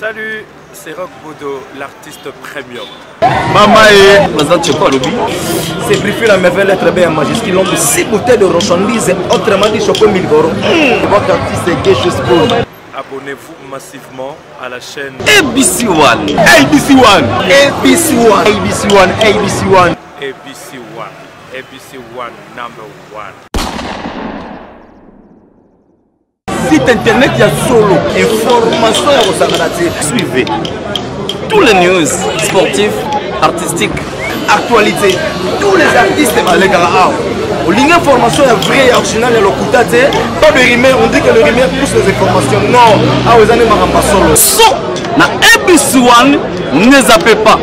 Salut, c'est Rock Bodo, l'artiste premium. Maman et Mazan Tchepa Lobby. C'est Briefé la merveille, être bien majuscule. L'homme de 6 bouteilles de marchandises, autrement dit Choco 1000 euros. Votre artiste est gay chose pour. Abonnez-vous massivement à la chaîne ABC One. ABC One. ABC One. ABC One. ABC One. ABC One. ABC One number one. Site internet, il y a solo. Information à Rosamarati. Suivez tous les news sportifs, artistiques, actualité. Tous les artistes, les gars. L'information est vraie et originale et l'occultate. Pas de rumeur, on dit que le rumeur pousse les informations. Non. Ah, vous allez m'arranger solo. So, na ABC One, ne zappez pas.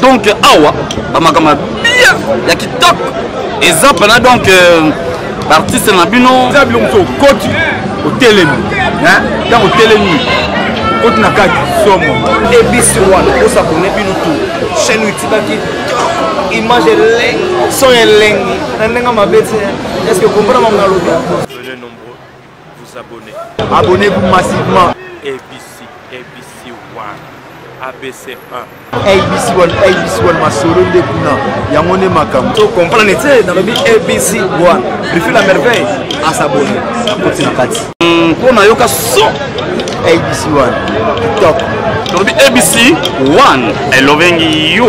Donc, awa, bamakama bien, ya kitoko. Et zappena donc, l'artiste na bino. Zablo mso coach au télémi. Hein? Dans au télémi. Coach na kaki somo. ABC One, on s'abonne bino tout. Chaîne YouTube qui image est son est est-ce que vous comprenez mon lobby? Venez nombreux vous abonner. Abonnez-vous massivement. ABC, ABC One, ABC 1. ABC One, ma solo de Kuna. Yamone Makam. Tu comprends, dans le but ABC One. Briefé la merveille à s'abonner. Pour Nayoka so ABC One. Top. Dans le but ABC One. I love you.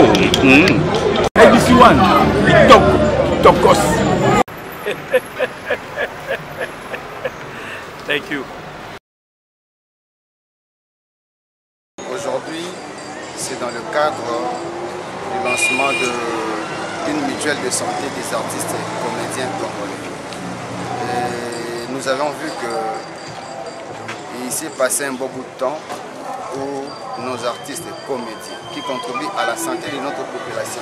ABC One. TikTok. TikTokos. Thank you. Aujourd'hui, c'est dans le cadre du lancement d'une mutuelle de santé des artistes et comédiens congolais. Et nous avons vu qu'il s'est passé un bon bout de temps où nos artistes et comédiens qui contribuent à la santé de notre population.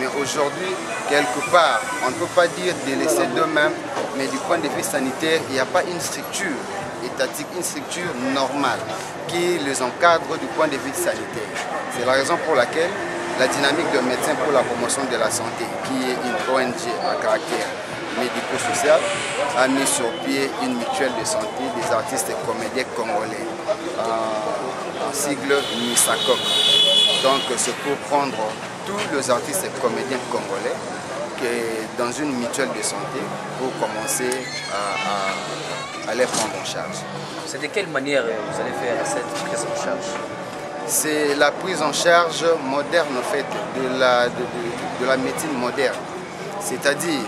Mais aujourd'hui, quelque part, on ne peut pas dire délaisser d'eux-mêmes, mais du point de vue sanitaire, il n'y a pas une structure étatique, une structure normale qui les encadre du point de vue sanitaire. C'est la raison pour laquelle la dynamique de Médecins pour la promotion de la santé, qui est une ONG à caractère médico-social, a mis sur pied une mutuelle de santé des artistes et comédiens congolais, en sigle MISACOC. Donc c'est pour prendre tous les artistes et comédiens congolais dans une mutuelle de santé pour commencer à les prendre en charge. C'est de quelle manière vous allez faire cette prise en charge? C'est la prise en charge moderne en fait, de la médecine moderne. C'est-à-dire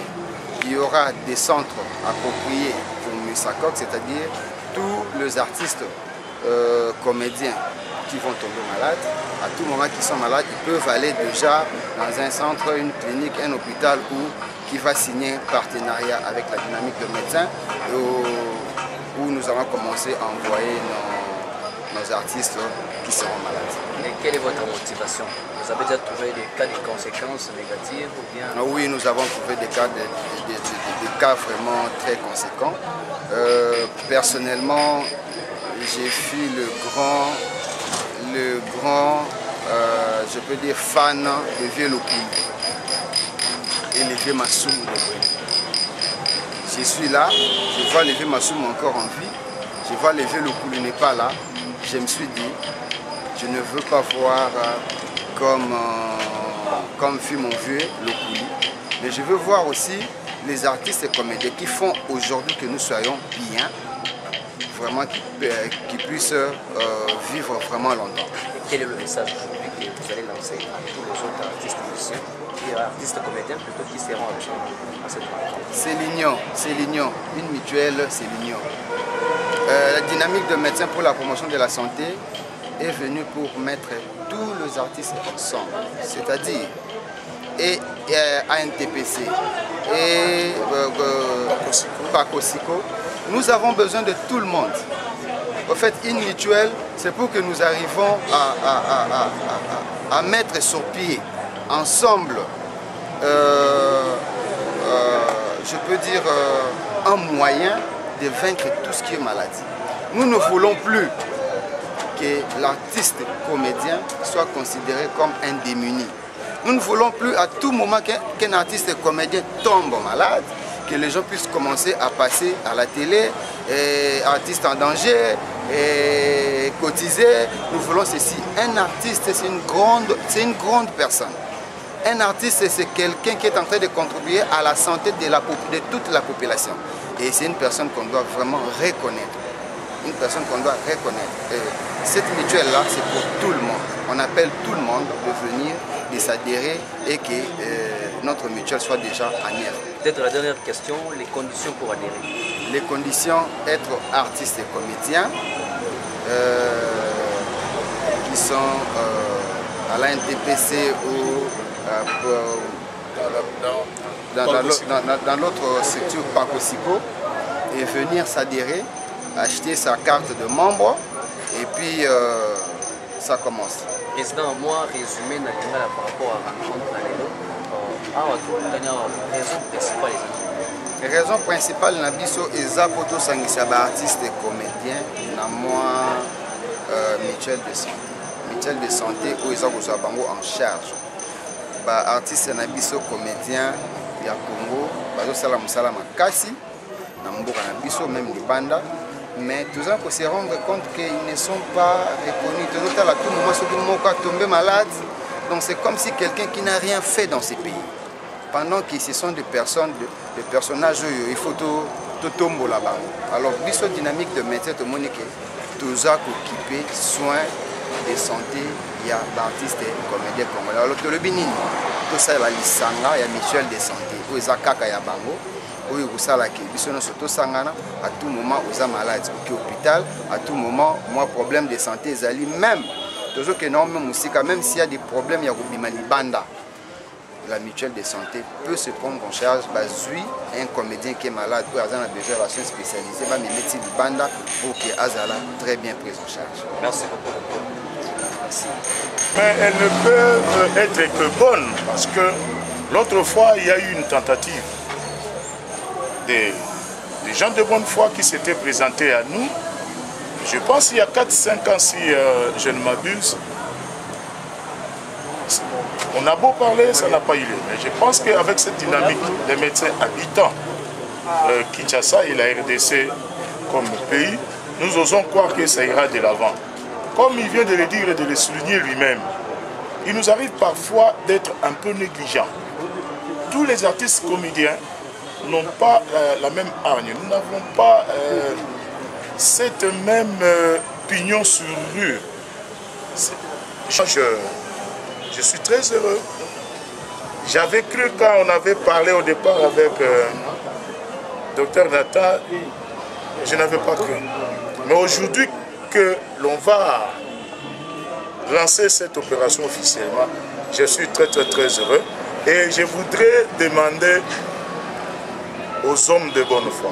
qu'il y aura des centres appropriés pour MISACOC, c'est-à-dire tous les artistes comédiens qui vont tomber malades, à tout moment qu'ils sont malades, ils peuvent aller déjà dans un centre, une clinique, un hôpital qui va signer un partenariat avec la dynamique de médecins où nous allons commencer à envoyer nos artistes qui seront malades. Et quelle est votre motivation? Vous avez déjà trouvé des cas de conséquences négatives ou bien... Oui, nous avons trouvé des cas vraiment très conséquents. Personnellement, j'ai fui le grand, je peux dire, fan de Vieux Lokuli et le Vieux Massoum de Brune. Je suis là, je vois le Vieux Massoum encore en vie, je vois le Vieux Lokuli n'est pas là. Je me suis dit, je ne veux pas voir comme fut mon vieux Lokuli, mais je veux voir aussi les artistes et comédiens qui font aujourd'hui que nous soyons bien, vraiment qui puissent vivre vraiment longtemps. Et quel est le message aujourd'hui que vous allez lancer à tous les autres artistes musiciens et artistes comédiens plutôt qui seront à cette rencontre? C'est l'union. Une mutuelle, c'est l'union. La dynamique de Médecins pour la promotion de la santé est venue pour mettre tous les artistes ensemble, c'est-à-dire ANTPC et Pacosico. Nous avons besoin de tout le monde. En fait, une mutuelle, c'est pour que nous arrivons à mettre sur pied ensemble, je peux dire, un moyen de vaincre tout ce qui est maladie. Nous ne voulons plus que l'artiste comédien soit considéré comme un démuni. Nous ne voulons plus à tout moment qu'un artiste comédien tombe malade, que les gens puissent commencer à passer à la télé, artiste en danger, cotiser, nous voulons ceci. Un artiste, c'est une grande personne. Un artiste, c'est quelqu'un qui est en train de contribuer à la santé de toute la population. Et c'est une personne qu'on doit vraiment reconnaître. Une personne qu'on doit reconnaître. Cette mutuelle-là, c'est pour tout le monde. On appelle tout le monde de venir, de s'adhérer et que notre mutuelle soit déjà en œuvre. Peut-être la dernière question, les conditions pour adhérer. Les conditions, être artiste et comédien, qui sont à la NTPC ou dans l'autre structure Pacosico, et venir s'adhérer, acheter sa carte de membre et puis ça commence. Président, moi, résumé par rapport à la rencontre la raison principale na biso eza pour tosangisa ba artiste et comédien na moi mutuelle de santé où ils ont bango en charge. Ba artiste na biso comédien ya Congo bazo sala musala makasi na mboka na biso même libanda. Mais tous en se rendre compte qu'ils ne sont pas reconnus. Tout à tout moment, ce tombé malade. Donc c'est comme si quelqu'un qui n'a rien fait dans ces pays. Pendant que ce sont des personnes, des personnages, il faut tout tomber là-bas. Alors, biso dynamique de métier, tout le monde tous a occupé soin de santé, il y a l'artiste et comédien congolais. Alors, tout le bénin, tout ça, il y a l'Isanga, il y a Michel de santé, où il y a Kaka ya Bango. Oui, vous savez que sangana à tout moment vous êtes malade au hôpital, à tout moment moi problème de santé zali même toujours que non même s'il y a des problèmes il y a banda la mutuelle de santé peut se prendre en charge bazui un comédien qui est malade ou azana besoin de relation spécialisée va me mettre banda pour que azala très bien prise en charge. Merci beaucoup. Merci. Mais elles ne peuvent être que bonnes parce que l'autre fois il y a eu une tentative. Des gens de bonne foi qui s'étaient présentés à nous, je pense il y a 4-5 ans si je ne m'abuse. On a beau parler, ça n'a pas eu lieu. Mais je pense qu'avec cette dynamique des médecins habitants, Kinshasa et la RDC comme pays, nous osons croire que ça ira de l'avant. Comme il vient de le dire et de le souligner lui-même, il nous arrive parfois d'être un peu négligents. Tous les artistes comédiens n'ont pas la même hargne. Nous n'avons pas cette même pignon sur rue. Je suis très heureux. J'avais cru quand on avait parlé au départ avec Dr Nathan, je n'avais pas cru. Mais aujourd'hui que l'on va lancer cette opération officiellement, je suis très heureux. Et je voudrais demander aux hommes de bonne foi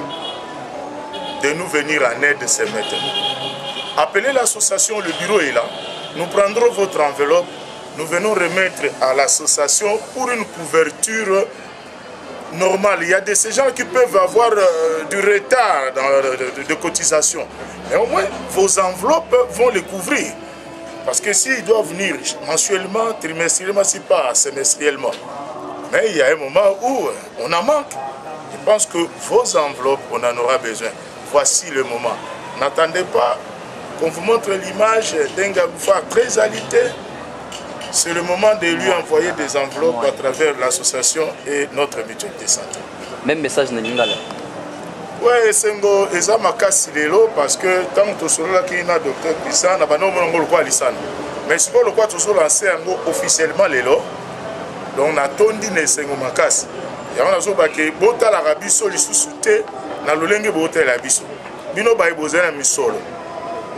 de nous venir en aide ces maîtres. Appelez l'association, le bureau est là. Nous prendrons votre enveloppe, nous venons remettre à l'association pour une couverture normale. Il y a ces gens qui peuvent avoir du retard de cotisation. Mais au moins, vos enveloppes vont les couvrir. Parce que s'ils doivent venir mensuellement, trimestriellement, si pas semestriellement. Mais il y a un moment où on en manque. Je pense que vos enveloppes, on en aura besoin. Voici le moment. N'attendez pas qu'on vous montre l'image d'un Gaboufa très alité. C'est le moment de lui envoyer des enveloppes à travers l'association et notre mutuelle de santé. Même message de Ningala. Oui, c'est un makasi lelo parce que tant que tu là qui na docteur Christian, na bano mongo quoi lisana. Mais si le quoi tu lancé officiellement lelo, donc on a tondi ne sengo makasi. Ya on a zo ba ke bota la rabiso lisusu te na lolenge bota la biso. Bino ba ibozana misolo.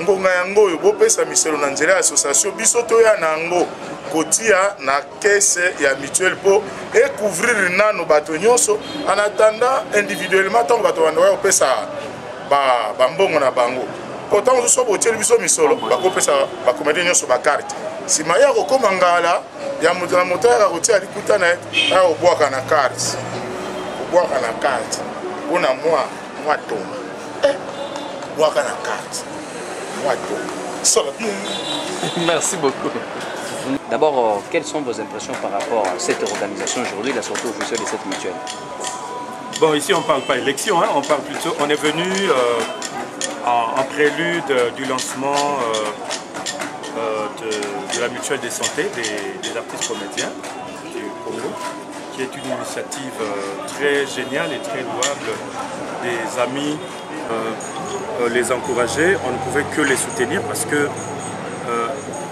Ngonga yango yo bopesa misolo na nzela association biso to ya nango kotia na caisse ya mutuelle pour et couvrir nano bato nyonso en attendant individuellement tant bato banda opesa ba mbongo na bango pourtant on so botiel biso misolo ba kopesa ba comédien nyonso ba carte si maya ko komangala ya moto na moteur akotia likuta na a obwaka na carte ona moi ton bwaka na carte moi ton Merci beaucoup. D'abord, quelles sont vos impressions par rapport à cette organisation aujourd'hui, la sortie officielle de cette mutuelle? Bon, ici on ne parle pas élection, hein, on parle plutôt, on est venu En prélude du lancement de la mutuelle de santé des artistes comédiens du Congo, qui est une initiative très géniale et très louable des amis, les encourager. On ne pouvait que les soutenir parce que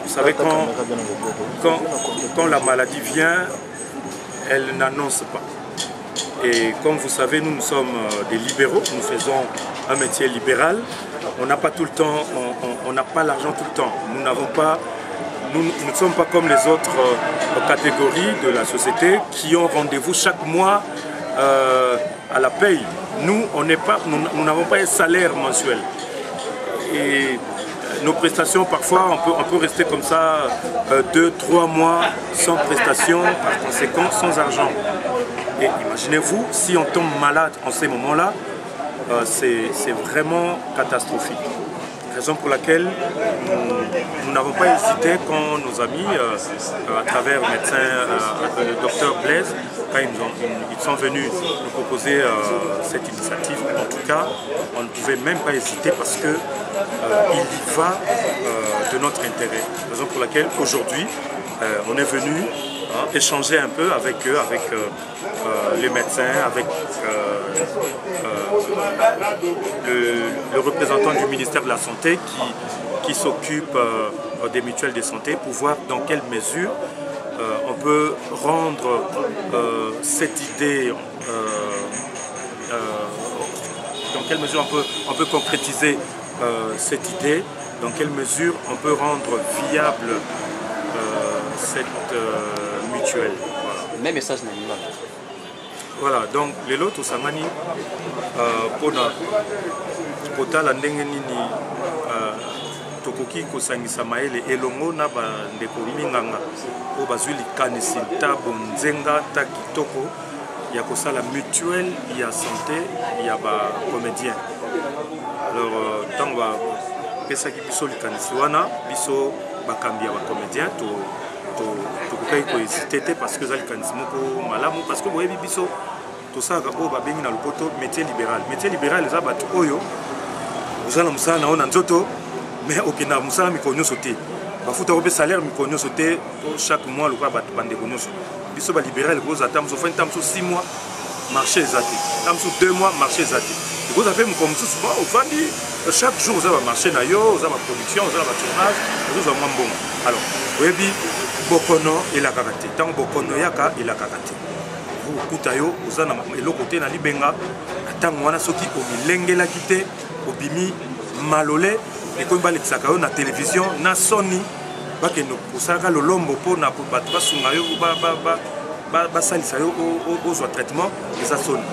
vous savez, quand la maladie vient, elle n'annonce pas. Et comme vous savez, nous sommes des libéraux, nous faisons un métier libéral. On n'a pas tout le temps, on n'a pas l'argent tout le temps. Nous ne sommes pas comme les autres catégories de la société qui ont rendez-vous chaque mois à la paye. Nous, nous n'avons pas un salaire mensuel. Et nos prestations, parfois, on peut rester comme ça 2-3 mois sans prestation, par conséquent, sans argent. Et imaginez-vous, si on tombe malade en ces moments-là, c'est vraiment catastrophique. Raison pour laquelle nous n'avons pas hésité quand nos amis, à travers le médecin, le docteur Blaise, quand ils sont venus nous proposer cette initiative, en tout cas, on ne pouvait même pas hésiter parce que il y va de notre intérêt. Raison pour laquelle aujourd'hui, on est venu échanger un peu avec eux, avec les médecins, avec le représentant du ministère de la Santé qui s'occupe des mutuelles de santé pour voir dans quelle mesure on peut rendre cette idée, dans quelle mesure on peut concrétiser cette idée, dans quelle mesure on peut rendre viable cette mutuelle. Voilà. Même message n'anime. Voilà, donc les lots Samani pour la ndenge nini tokoki kosangisa maele elongo na bandeko minganga po bazwi likanisi ta bonzenga ta kitoko ya kosala mutuelle ya santé ya ba comédien. Alors tant ba pesaki biso likanisi wana biso bakambi ya ba comédien tokokai kohésiter te parce que za likanisi moko malamu parce que boyebi biso tosaka oyo babengi na lopoto métier libéral. Métier libéral eza bato oyo ozala mosala na yo na nzoto mais okenda mosala mikolo nyonso te bafuta ko pe salaire mikolo nyonso te chaque mois lokola bato bandeko nyonso biso balibéral ekoza ta mosusu ofani ta mosusu 6 mois marché eza te ta mosusu 2 mois marché eza te ekoza mpe mokolo mosusu ofandi chaque jour oza bamarché na yo oza baproduction oza na batournage ozozwa mwa mbongo. Alors oyebi bokono elakaka te ntango bokono eyaka elakaka te okuta yo oza na eloko te na libenga na ntango wana soki omilengelaki te obimi malole ekomi balekisaka yo na télévision na soni bakende kosalaka lolombo mpona bato basunga yo basalisa yo ozwa traitement eza soni.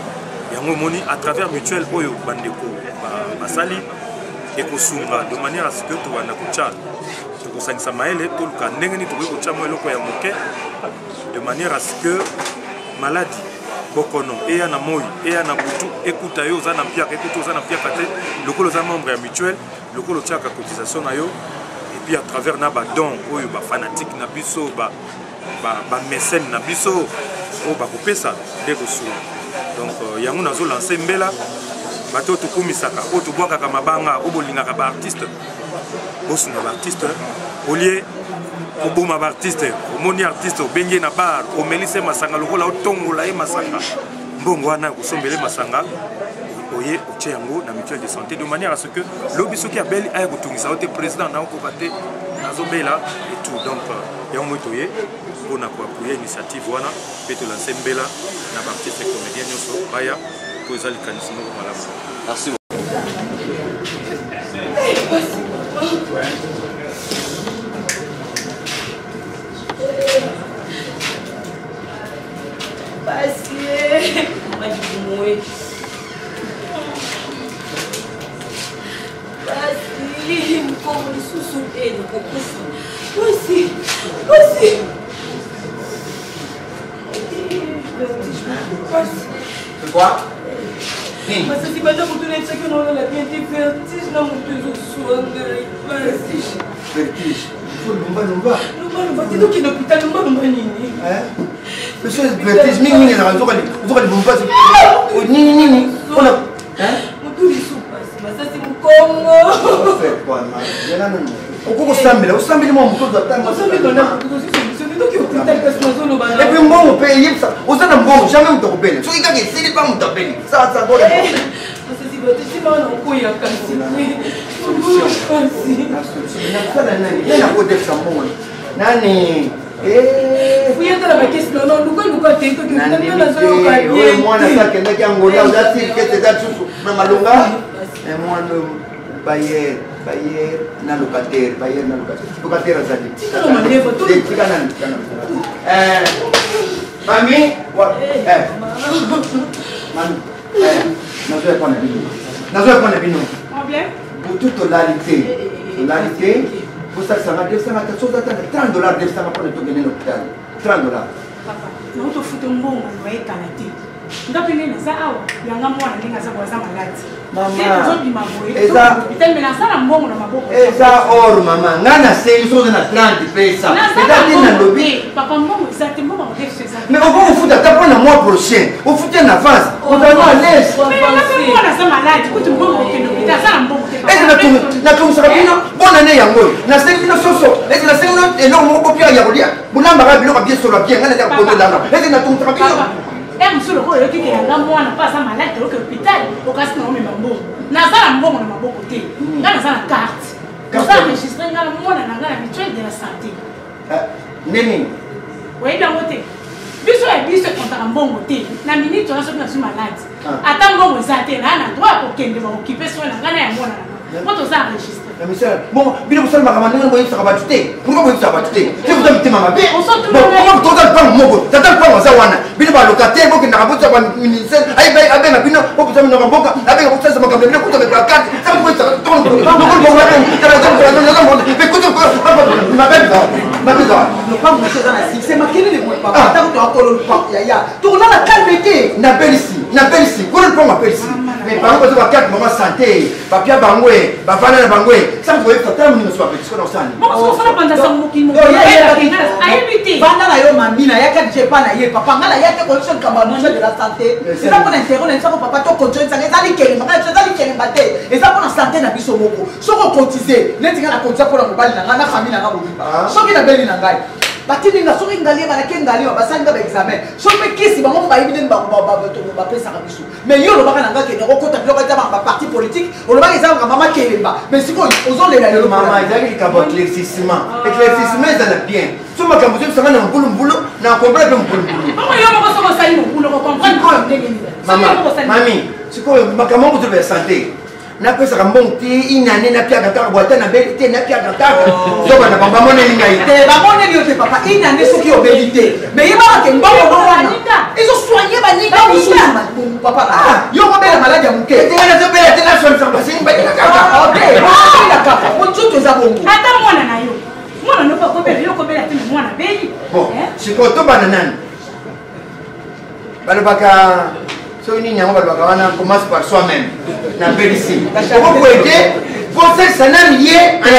Yango omoni à travers mutuelle oyo bandeko basali ekosunga de manière à ce que tobanda kotya tokosangisa maele toluka ndenge nini tokoki kotya mwa eloko ya moke de manière à ce que maladie bokono eya na moi eya na butu ekuta yo oza na mpiaka ekuta oza na mpiaka te lokolo oza membre ya mutuelle lokolo otyaka cotisation na yo et puis à travers na badon oyo bafanatique na biso bamécène na biso oyo bakopesa nde kosula. Donc yango nazolanse mbela bato oyo tokumisaka oyo tobwakaka mabanga oyo bolingaka baartiste bosunga baartiste olie oboma baartiste omoni artiste obengi na bar omelise masanga lokola otongola ye masanga mbongo wana kosombele masanga oye otie yango na mutuelle de santé de manière à ce que lobi soki abeli aya kotungisa yo te président na okoka te nazobela et tout. Donc yango moi toye mpona koapuye initiative wana mpe tolanse mbela na baartiste comédien nyonso baya po eza likanisi moko malamu. Merci. Quoi? Mas se vai dar muito nesse aqui não é bem de vertigem não muito suando vertigem. Vertigem. Não vai. Não vai. Tudo que no hospital não vai nini. É? Pessoas vertigem ninguém não vai ali bombar. Nini. Olha. Muito isso passa. Mas assim Congo. Pourquoi vous semblez moi, vous doit attendre. Et puis, bon, on paye ça. Vous êtes un bon, jamais vous t'appelez. Si vous avez pas vous t'appelez. Ça, ça va. Nani? Bayer na locataire, locataire azali. Mami, nazoya bino. Pour toute l'alité, vous savez, ça va $30 pour l'hôpital. $30. Papa, nous te foutons bon, on va être canadien. Nous avons fait ça, il y a un mois, il y a un malade. Eza or mama ngana sei so na 30 pesa papa mbongo exactement on fait ça mais on va vous foutre d'abord le mois prochain on fout en avance on va nous laisse mais on a ça malade écoute mbongo que l'hôpital ça mbongo na comme ça bino bonne année yango na sei bino soso est na sei no énorme ko pia ya kolia bulamba ba bilo bien sur la bien ngana ya kondo langa est na tum trabino monsieur le roi qui est là moi n'a pas ça malade au hôpital au cas non mais mbongo na ça mbongo na maboko te ngana ça carte ça enregistré ngana moi na ngana mutuelle de la santé nini oui bien voté biso et biso contre mbongo te na minute on a soki na suis malade attends mbongo ça te na droit pour kende ba occuper soin na ngana ya mwana na moi to ça enregistré bon, bien vous savez, ma maman, vous voyez, ça va tuer. Pourquoi vous ça va tuer? Si vous avez été maman, on sort tout le monde. Pourquoi vous avez pas mon mot? Ça donne pas mon zawana. Bien va locataire, vous qui n'a pas de ministère. Aïe, aïe, aïe, bien, vous avez une boca, avec vous ça m'a comme bien, vous avez la carte. Ça vous ça tourne. Donc on va mais écoutez, ma belle, ne pas vous dans la c'est ma quelle est pas. Attends, tu as encore le pas. Ya. Tourne la calmeté. N'appelle ici. Vous ne pouvez m'appeler ici. Mais par exemple, la carte maman santé, papier bangoué, bafana bangoué. Ça vous voyez que ça ne soit pas ce qu'on a. Bon, on va prendre ça mon qui nous. Banda na yo mamina ya ka jepa na ye papa ngala ya te condition kama ministère de la santé. C'est ça pour interroger ça papa to contrôle ça ezali kele maka ezali kele mbate. Et ça pour la santé na biso moko. Soko cotiser, neti ngala cotiser pour la mobali na ngana famille na ngabo. Soki na beli na ngai. Batini nga soki ngali ba ke ngali ba sanga ba examen. Soki kisi ba mo ba ibine ba to ba pesa ka biso. Mais yo lo baka na ngake ne ko ta biloko ta ba parti politique, o lo baka za mama kelemba. Mais siko ozole la yo mama ezali ka ba éclaircissement. Éclaircissement ça na bien. Soma ka mbuzo sanga na mbulu na comprendre que mbulu. Mama yo mo ko so sali mbulu ko comprendre ko mami, siko makamo mbuzo be santé. Na pesa kambong ti inane na pia kaka boita na belite na pia kaka zoba na bamba mone lingai te ba mone ni te papa inane soki obelite mais yeba ke mbongo wana izo soigner ba ninga musuma papa yo ko bela maladi ya muke te ngana zo bela te na so so basi ba kaka ok ba kaka mutsuto za bongo ata mwana na yo mwana no ko bela yo ko bela te mwana beli bon siko to banana balobaka so ini nyango balobaka wana commence par soi-même na ici. Pourquoi aider? Pour ça, ça n'a lié à la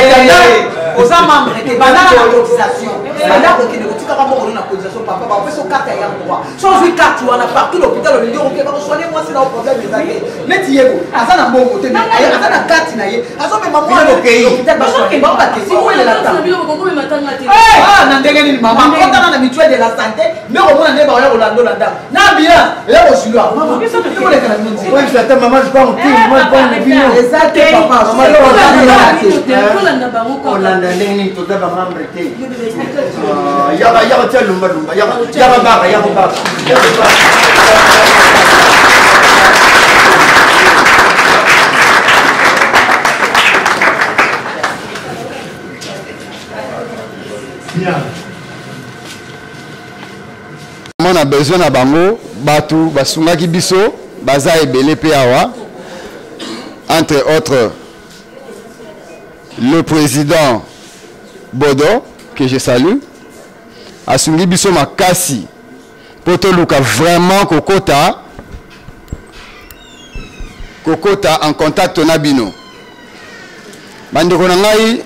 aux membres et banana la cotisation. Banana qui ne retire pas beaucoup de cotisation, papa, on fait son carte à droit. Sans une carte, on a partout l'hôpital, on dit ok, soignez moi, c'est là le problème des années. Mais tu es où? Azan a bon côté, Azan a carte naïe. Azan même maman, l'hôpital va soigner. Bon, bah, si vous voulez la table. Ah, n'entendez pas, maman, quand on a mutuelle de la santé, mais au moins on est dans Orlando là-dedans. N'a bien, là au sud là. Maman, qu'est-ce que tu veux les faire? Oui, je l'attends, maman, je prends au thé, moi je prends le vino. Exact, papa, maman. Olanda ndenge to daba mambre te yaba tia lumba yaba baba on a besoin na bango batu basungaki biso baza ebele pe awa entre autres le président Bodo, que je salue, a sungi biso makasi pour te luka vraiment kokota en contact nabino. Bandeko nangai,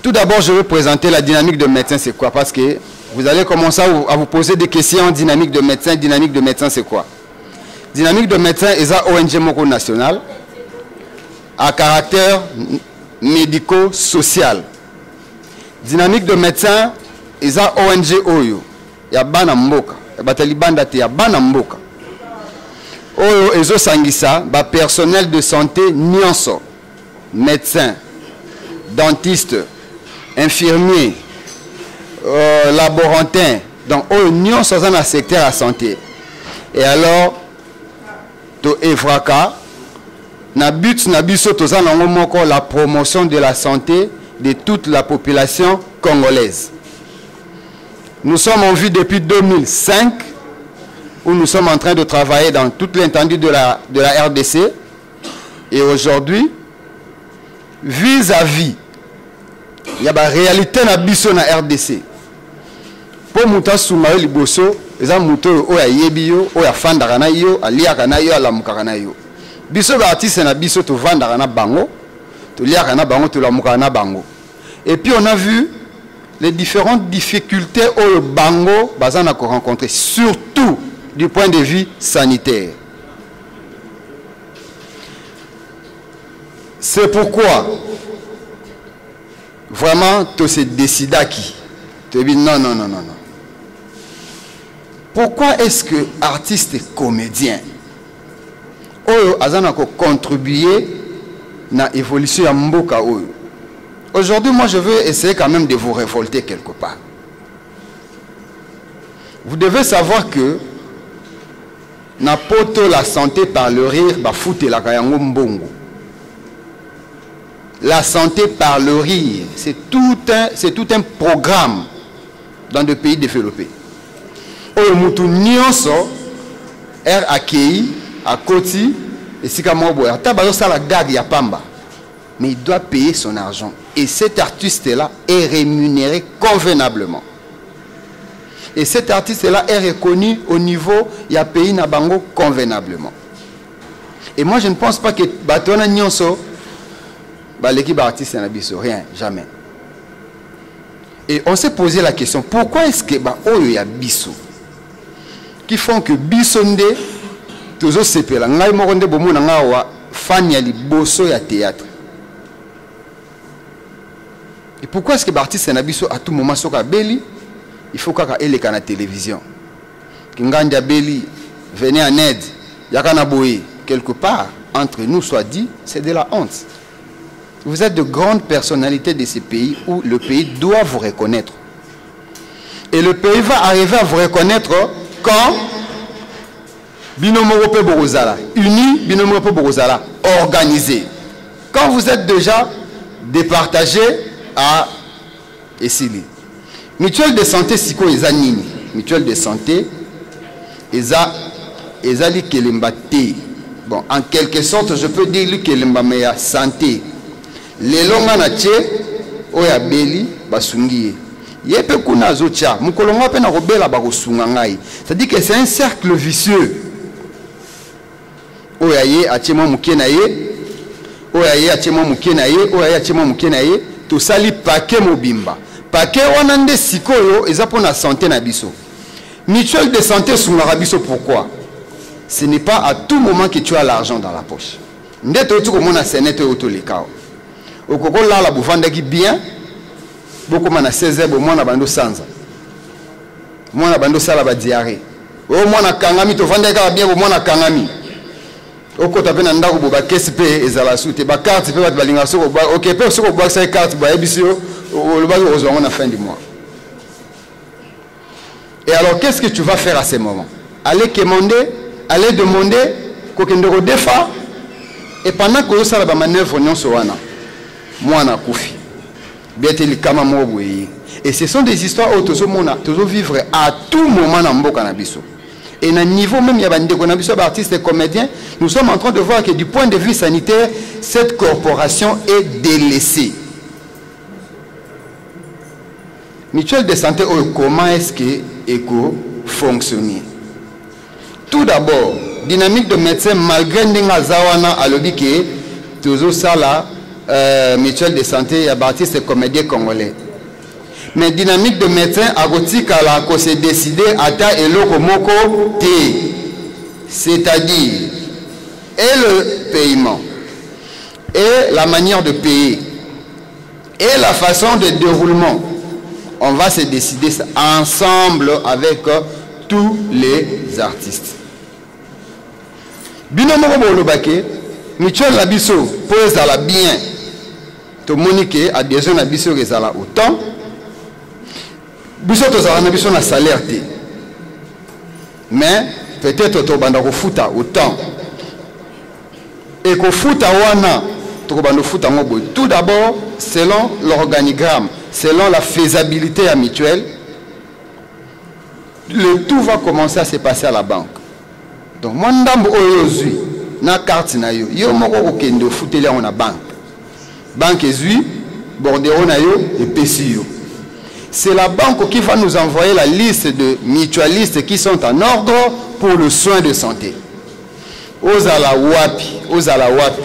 tout d'abord je vais présenter la dynamique de médecin, c'est quoi? Parce que vous allez commencer à vous poser des questions. Dynamique de médecin c'est quoi? Dynamique de médecin est ONG Moko National. à caractère médico-social. Dynamique de médecins, ils ont ONG Oyo. Il y a Bana Mboka. Il y a Bana Mboka. Oyo, ils ont sangisa, personnel de santé, nyonso. Médecins, dentistes, infirmiers, laborantins. Donc, oyo, nyonso dans le secteur de la santé. Et alors, to Evraka, na but na biso toza nango moko la promotion de la santé de toute la population congolaise. Nous sommes en vue depuis 2005 où nous sommes en train de travailler dans toute l'étendue de la RDC et aujourd'hui vis-à-vis il y a la réalité na biso na RDC pour muta soumayo liboso eza muto oya yebio oya fandaka na yo aliaka na yo alamukaka na yo biso ba artiste na biso to vandaka na bango to liaka na bango to lamukaka na bango. Et puis on a vu les différentes difficultés au bango bazana ko rencontrer surtout du point de vue sanitaire. C'est pourquoi vraiment tu se décides à qui tu dis non. Pourquoi est-ce que artiste et comédien oyo azana ko contribuer na évolution ya mboka oyo? Aujourd'hui, moi je veux essayer quand même de vous révolter quelque part. Vous devez savoir que na poto la santé par le rire ba foute la kayango mbongo. La santé par le rire, c'est tout un programme dans des pays développés. Oyo mutu nyonso er akei akoti esika mobo ata bazo sala gag ya pamba, mais il doit payer son argent et cet artiste là est rémunéré convenablement et cet artiste là est reconnu au niveau ya pays na bango convenablement. Et moi je ne pense pas que batona nyonso l'équipe artiste na biso rien, jamais. Et on s'est posé la question, pourquoi est-ce que oyo ya biso qui font que bisonde tozo sepela ngai moko nde bomona ngawa fan ya liboso ya théâtre. Et pourquoi est-ce que l'artiste na biso à tout moment soka beli il faut kaka eleka na télévision kinganja beli venez en aide yakana boye quelque part entre nous soit dit, c'est de la honte. Vous êtes de grandes personnalités de ces pays où le pays doit vous reconnaître. Et le pays va arriver à vous reconnaître quand Binomorope Borozala, uni Binomorope Borozala, organisé. Quand vous êtes déjà départagé à Essili. Mutuelle de santé, siko ezanini. Mutuelle de santé, ezali kelembate. Bon, en quelque sorte, je peux dire que l'embamea santé. Les longs anache, oya beli, basungiye. Yepe kuna zocha, mukolonga pe na robela bakosungangai. C'est-à-dire que c'est un cercle vicieux. Oya ye achemo mukenaye, oya ye achemo mukenaye, oya ye achemo mukenaye, to sali paquet mobimba. Paquet wanande sikoyo ezapo na santé na biso. Mutuelle de santé sungara biso pourquoi? Ce n'est pas à tout moment que tu as l'argent dans la poche. Ndete tu komona senete auto lekao. Okoko la la buvanda ki bien. Beaucoup mana 16 bo mwana bando sanza. Mwana bando sala ba diarrhée. O mwana kangami to vanda ka bien bo mwana kangami. Oko tape na ndako bo ba caisse pe ezala sute ba carte pe ba balinga soko ba OK pe soko ba sa carte ba ebisio le ba ozonga na fin du mois. Et alors qu'est-ce que tu vas faire à ces moments? Aller demander kokendeko defa et pendant que ça la manœuvre nyonso wana mwana kufi bieteli kama moboye. Et ce sont des histoires où tozo vivre à tout moment na mboka na biso. Et na niveau même ya bandeko na biso ba artistes et comédiens, nous sommes en train de voir que du point de vue sanitaire, cette corporation est délaissée. Mutuelle de santé, comment est-ce que ECO fonctionne? Tout d'abord, dynamique de médecin, malgré Ndinga Zawana a lobby que toujours ça là, mutuelle de santé, il y a artistes et comédiens congolais. Mais dynamique de médecin, à Gotika là, qu'on s'est décidé à ta et l'Okomoko T. C'est-à-dire, et le paiement. et la manière de payer et la façon de déroulement. On va se décider ça ensemble avec tous les artistes. Binomo bolobake, mutuelle la biso pose à la bien. To monique adhésion na biso ezala autant. Biso to zala na biso na salaire te. Mais peut-être to banda ko futa autant. Et ko futa wana to banda futa ngobo. Tout d'abord, selon l'organigramme, selon la faisabilité à mutuelle, le tout va commencer à se passer à la banque. Donc, moi, je suis na carte na yo. Yo moko okende futele on a banque. Banque ezui, bordero na yo et pesi yo. C'est la banque qui va nous envoyer la liste de mutualistes qui sont en ordre pour le soin de santé. Ozala wapi,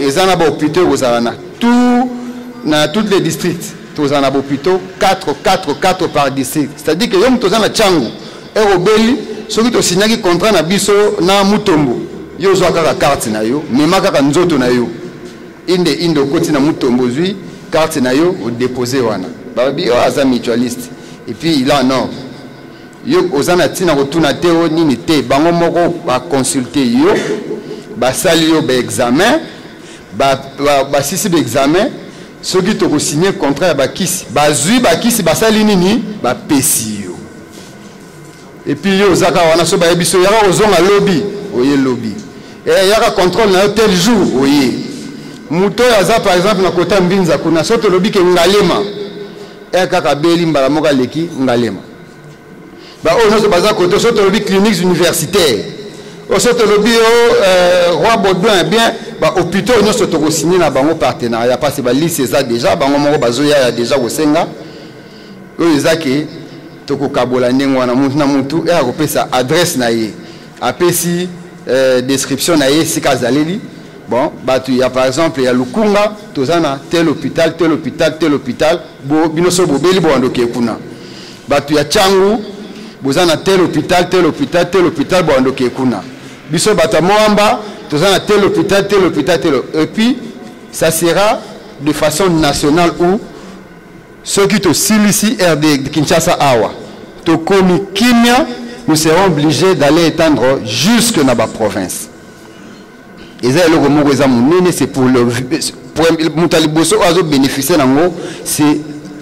ezana ba hôpital ozala na tous les districts. Tozana ba hôpital 4 par district. C'est-à-dire que yom tozana changu et obeli soki to signaki contrat na biso na mutombo. Yo zo kaka carte na yo, mema kaka nzoto na yo. Inde koti na mutombo zui carte na yo o déposer wana. Ba bi yo aza mutualiste. Et puis il a non. Yo ozana tina ko tuna teo nini te bango moko ba consulter yo. Ba sali yo ba examen, ba sisi ba examen, soki to ko signer contrat ba kisi, ba zui ba kisi ba sali nini ba pesi yo. Et puis yo zaka wana so ba yebiso yaka ozonga lobby, oye lobby. Et yaka contrôle na tel jour, oye. Muto yaza par exemple na kota mbinza kuna soto lobby ke ngalema. E kaka beli mbala moka leki ngalema. Ba o no so baza koto soto lobby cliniques universitaires. Au soto lobby roi Baudouin bien ba hôpital no soto ko signer na bango partenariat parce que ba lycée ça déjà bango moko bazoya déjà ko senga. O ezaki toko kabola ndengo wana mutu na mutu e akopesa adresse na ye apesi description na ye sika zaleli bon batu ya par exemple ya Lukunga tozana tel hôpital bo binoso bobeli bo andoke kuna batu ya Changu bozana tel hôpital bo andoke kuna biso bata Moamba tozana tel hôpital et puis ça sera de façon nationale où ceux qui te ici RD Kinshasa Awa, to komi Kimia, nous serons obligés d'aller étendre jusque dans la province. Et ça, c'est pour le Moutaliboso Azo bénéficier d'ango, c'est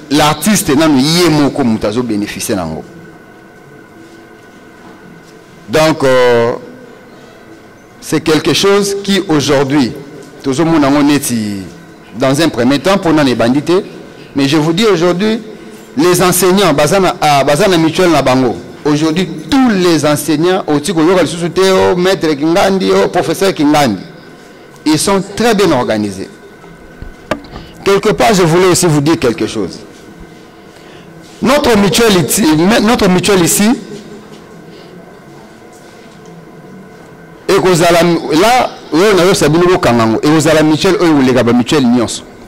l'artiste dans le Yemoko Moutazo bénéficier d'ango. Donc, c'est quelque chose qui aujourd'hui, tout le monde dans un premier temps pour les bandites. Mais je vous dis aujourd'hui, les enseignants, Bazana Mutuel Nabango, aujourd'hui, tous les enseignants, au maître Kingandi, au professeur Kingandi, ils sont très bien organisés. Quelque part, je voulais aussi vous dire quelque chose. Notre mutuelle ici, et là,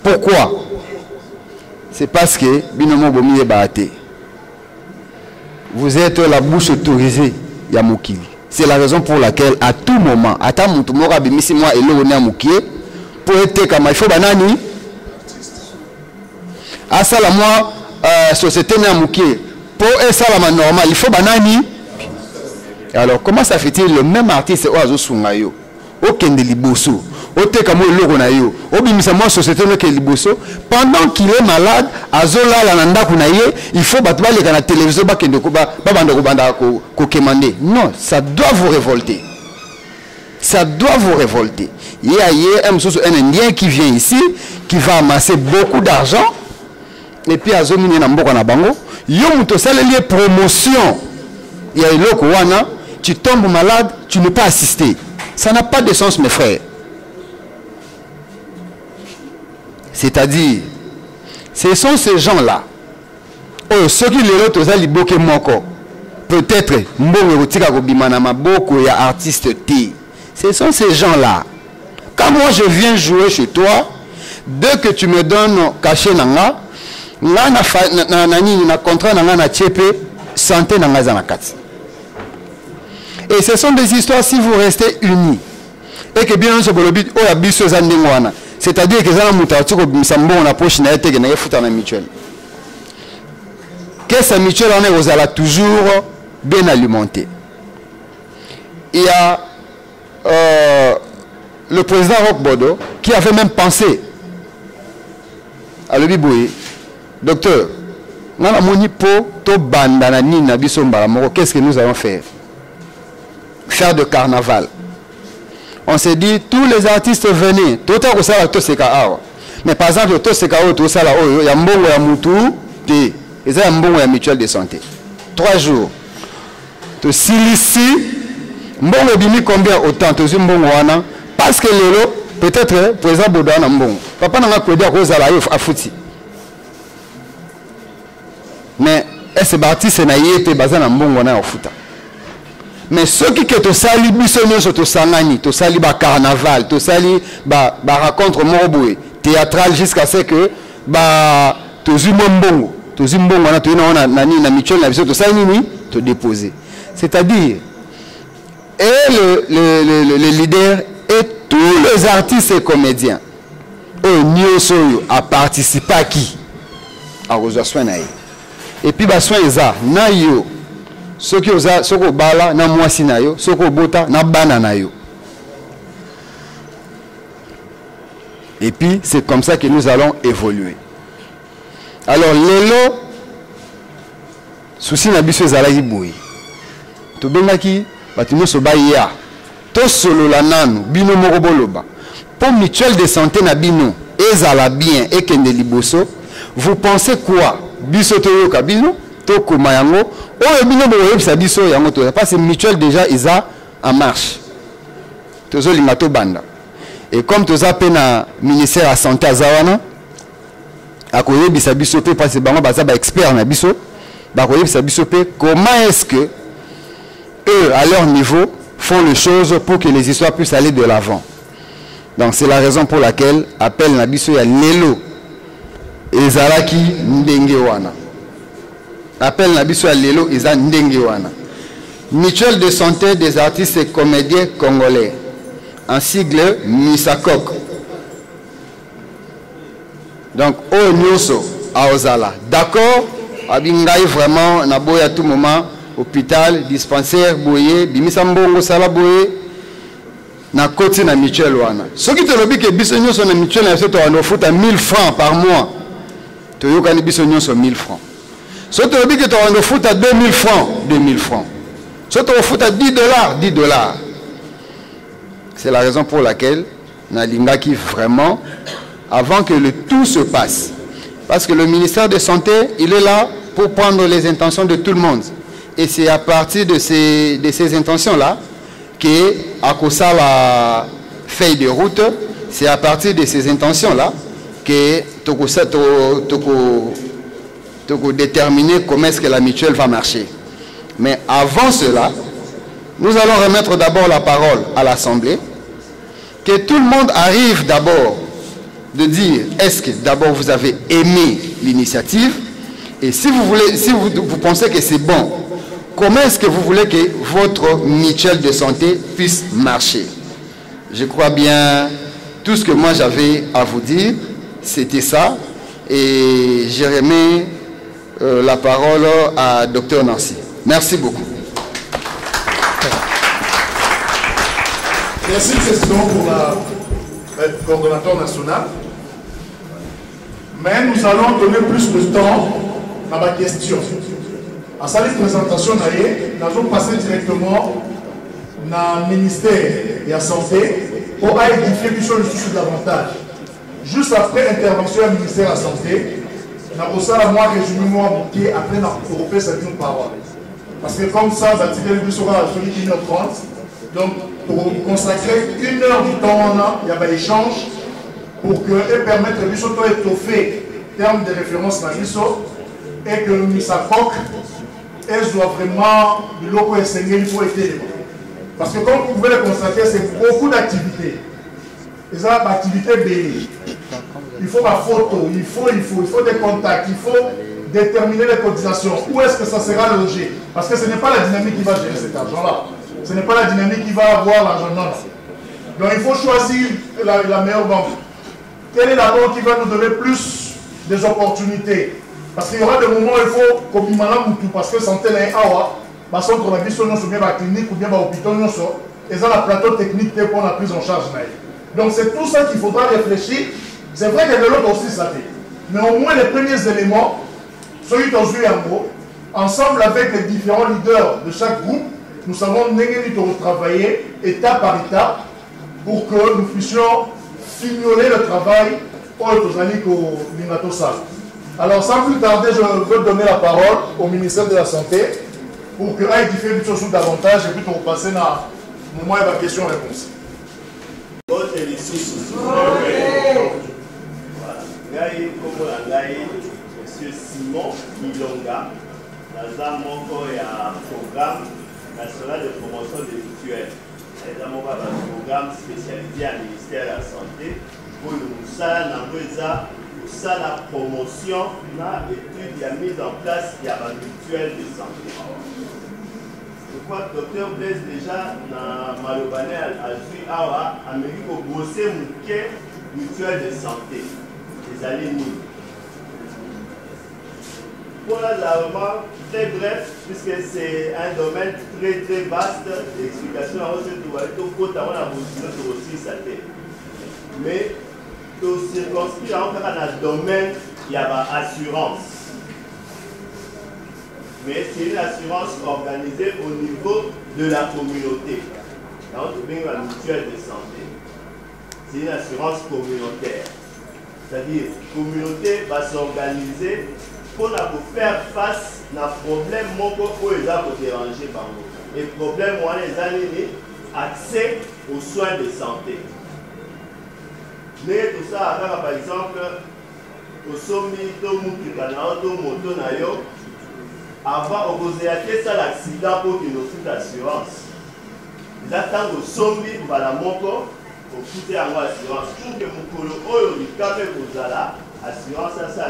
pourquoi? C'est parce que binomo bomi baate. Vous êtes la bouche autorisée ya mokili. C'est la raison pour laquelle à tout moment, ata mutu moko bimisi moi elo na mokie pour être comme il faut banani. Asa la moi société na mokie pour esa la normal, il faut banani. Alors comment ça fait-il le même artiste oazo sungayo okende liboso oteka mo eloko na yo obimisa mo société no ke liboso pendant qu'il est malade azola la nanda kuna ye il faut batba le kana télévision ba kende ko ba banda ko banda ko kemande. Non, ça doit vous révolter, ça doit vous révolter. Il y a un Indien qui vient ici qui va amasser beaucoup d'argent et puis azomine na mboka na bango yo muto saleli promotion il y a eloko wana tu tombes malade tu ne peux pas assister. Ça n'a pas de sens, mes frères. C'est-à-dire, ce sont ces gens-là. Oh, ceux qui les autres, ils bloquent moko. Peut-être, artiste T. Ce sont ces gens-là. Quand moi je viens jouer chez toi, dès que tu me donnes cachet nanga, na contrat nanga na tchepe, santé nanga zanakati. Et ce sont des histoires si vous restez unis. Et que bien ce C'est-à-dire que ça on approche na été que na foot en mutuelle. Qu'est-ce que mutuelle on est aux ala toujours bien alimenté. Il y a le président Roch Bodo qui avait même pensé à le biboué, docteur, qu'est-ce que nous allons faire? Faire de carnaval. On s'est dit, tous les artistes venaient. Mais par exemple, il y a un mutuelle de santé. 3 jours. Tu silici, combien autant? Parce que peut-être, président Boudouana Mbongo. Papa n'a pas dit à Fouti. Mais est-ce que artiste n'a pas basé en Mbongo na Fouta? Mais ceux qui te sali bisonyo sur to sangani, to sali ba carnaval, to sali ba rencontre moroboué, théâtral jusqu'à ce que ba to zimbongo, na to na nani na mutuelle na biso to sali ni te déposer. C'est-à-dire et le leader et tous les artistes et comédiens eux a participé à qui? À rejoindre soin naïe. Et puis ba soin eza na yo soki oza soko bala na mwasi na yo soko bota na bana na yo. Et puis c'est comme ça que nous allons évoluer. Alors lelo souci na biso ezalaki boye tobengaki bato nyonso baya tosolola nanu bino moko boloba pour mutuelle de santé na bino ezala bien ekende liboso. Vous pensez quoi? Biso toyoka bino tokoma yango oyo bino boyebisa biso yango to parce que mutuelle déjà isa en marche tozolinga to banda. Et comme toza pe na ministère de la santé azawana akoyebisa biso pe parce que bango baza ba expert na biso bakoyebisa biso pe comment est-ce que eux à leur niveau font les choses pour que les histoires puissent aller de l'avant. Donc c'est la raison pour laquelle appel na biso ya lelo ezalaki ndenge wana. Appel na biso ya lelo eza ndenge wana. Mutuelle de santé des artistes et comédiens congolais. En sigle MISACOC. Donc au nyonso a ozala. D'accord? Abingai vraiment na boya à tout moment hôpital, dispensaire boye, bimisa mbongo sala boye na koti na mutuelle wana. Ce qui te lobi que biso nyonso na mutuelle na soto wana futa 1000 francs par mois. To yokani biso nyonso 1000 francs. Ce qui te lobi que to wana futa 2000 francs, 2000 francs. Ce qui te futa 10 dollars, 10 dollars. C'est la raison pour laquelle Nalingaki vraiment avant que le tout se passe. Parce que le ministère de Santé, il est là pour prendre les intentions de tout le monde. Et c'est à partir de ces intentions-là qu'à cause de la feuille de route, c'est à partir de ces intentions-là que tu déterminer comment est-ce que la mutuelle va marcher. Mais avant cela, nous allons remettre d'abord la parole à l'Assemblée, que tout le monde arrive d'abord de dire est-ce que d'abord vous avez aimé l'initiative et si vous voulez, si vous pensez que c'est bon, comment est-ce que vous voulez que votre mutuelle de santé puisse marcher? Je crois bien tout ce que moi j'avais à vous dire, c'était ça, et je remets la parole à Dr Nancy. Merci beaucoup. Merci Président pour la coordonnateur national. Mais nous allons donner plus de temps à ma question. À sa présentation, nous allons passer directement dans le ministère de la Santé pour édifier quelque chose davantage. Juste après l'intervention du ministère de la Santé, nous allons moi résumé moi monter après nous faire cette parole. Parce que comme ça, ça tire le plus sur la 1h30. Donc, pour consacrer 1 heure du temps, il y a des échanges pour que permettre de étoffer en termes de référence dans l'ISO et que le MISACOC soit vraiment de l'eau enseigné, il faut être élément. Parce que comme vous pouvez le constater, c'est beaucoup d'activités. Et ça, l'activité bénie. Il faut la photo, il faut des contacts, il faut déterminer les cotisations. Où est-ce que ça sera logé? Parce que ce n'est pas la dynamique qui va gérer cet argent-là. Ce n'est pas la dynamique qui va avoir l'argent. Non. Donc il faut choisir la meilleure banque. quelle est la norme qui va nous donner plus des opportunités? Parce qu'il y aura des moments où il faut comme parce que santé est awa, parce qu'on a dit sur bien la clinique ou bien l'hôpital, et ça la plateau technique pour la prise en charge. Donc c'est tout ça qu'il faudra réfléchir. C'est vrai qu'il y a de l'autre aussi ça. Mais au moins les premiers éléments, celui qui ensemble avec les différents leaders de chaque groupe, nous savons travailler étape par étape pour que nous puissions fignoler le travail au Minatosa. Alors sans plus tarder, je veux donner la parole au ministère de la Santé pour que aille différer des choses davantage et puis pour passer à un moment de questions-réponses. Monsieur Simon Milonga, dans un programme national de promotion des mutuelles. C'est un programme spécialisé à ministère de la Santé pour la promotion et la mise en place de la mutuelle de santé. Je crois que le docteur Blaise déjà dans Malobane a vu à Amérique au bosser mutuelle de santé. Les alliés. Pour l'armement, très bref, puisque c'est un domaine très vaste, l'explication à aussi ça. Mais au circonscrit, dans le domaine, il y a l'assurance. Mais c'est une assurance organisée au niveau de la communauté. Donc, la mutuelle de santé. C'est une assurance communautaire. C'est-à-dire, la communauté va s'organiser pour faire face à un problème pour les déranger par nous. Et le problème, c'est l'accès aux soins de santé. Mais tout ça, par exemple, au sommet de moto avant de poser l'accident pour qu'il nous fasse l'assurance. Ils attendent au sommet pour la moto pour coûter l'assurance. Tout que mon colo, il a l'assurance, ça a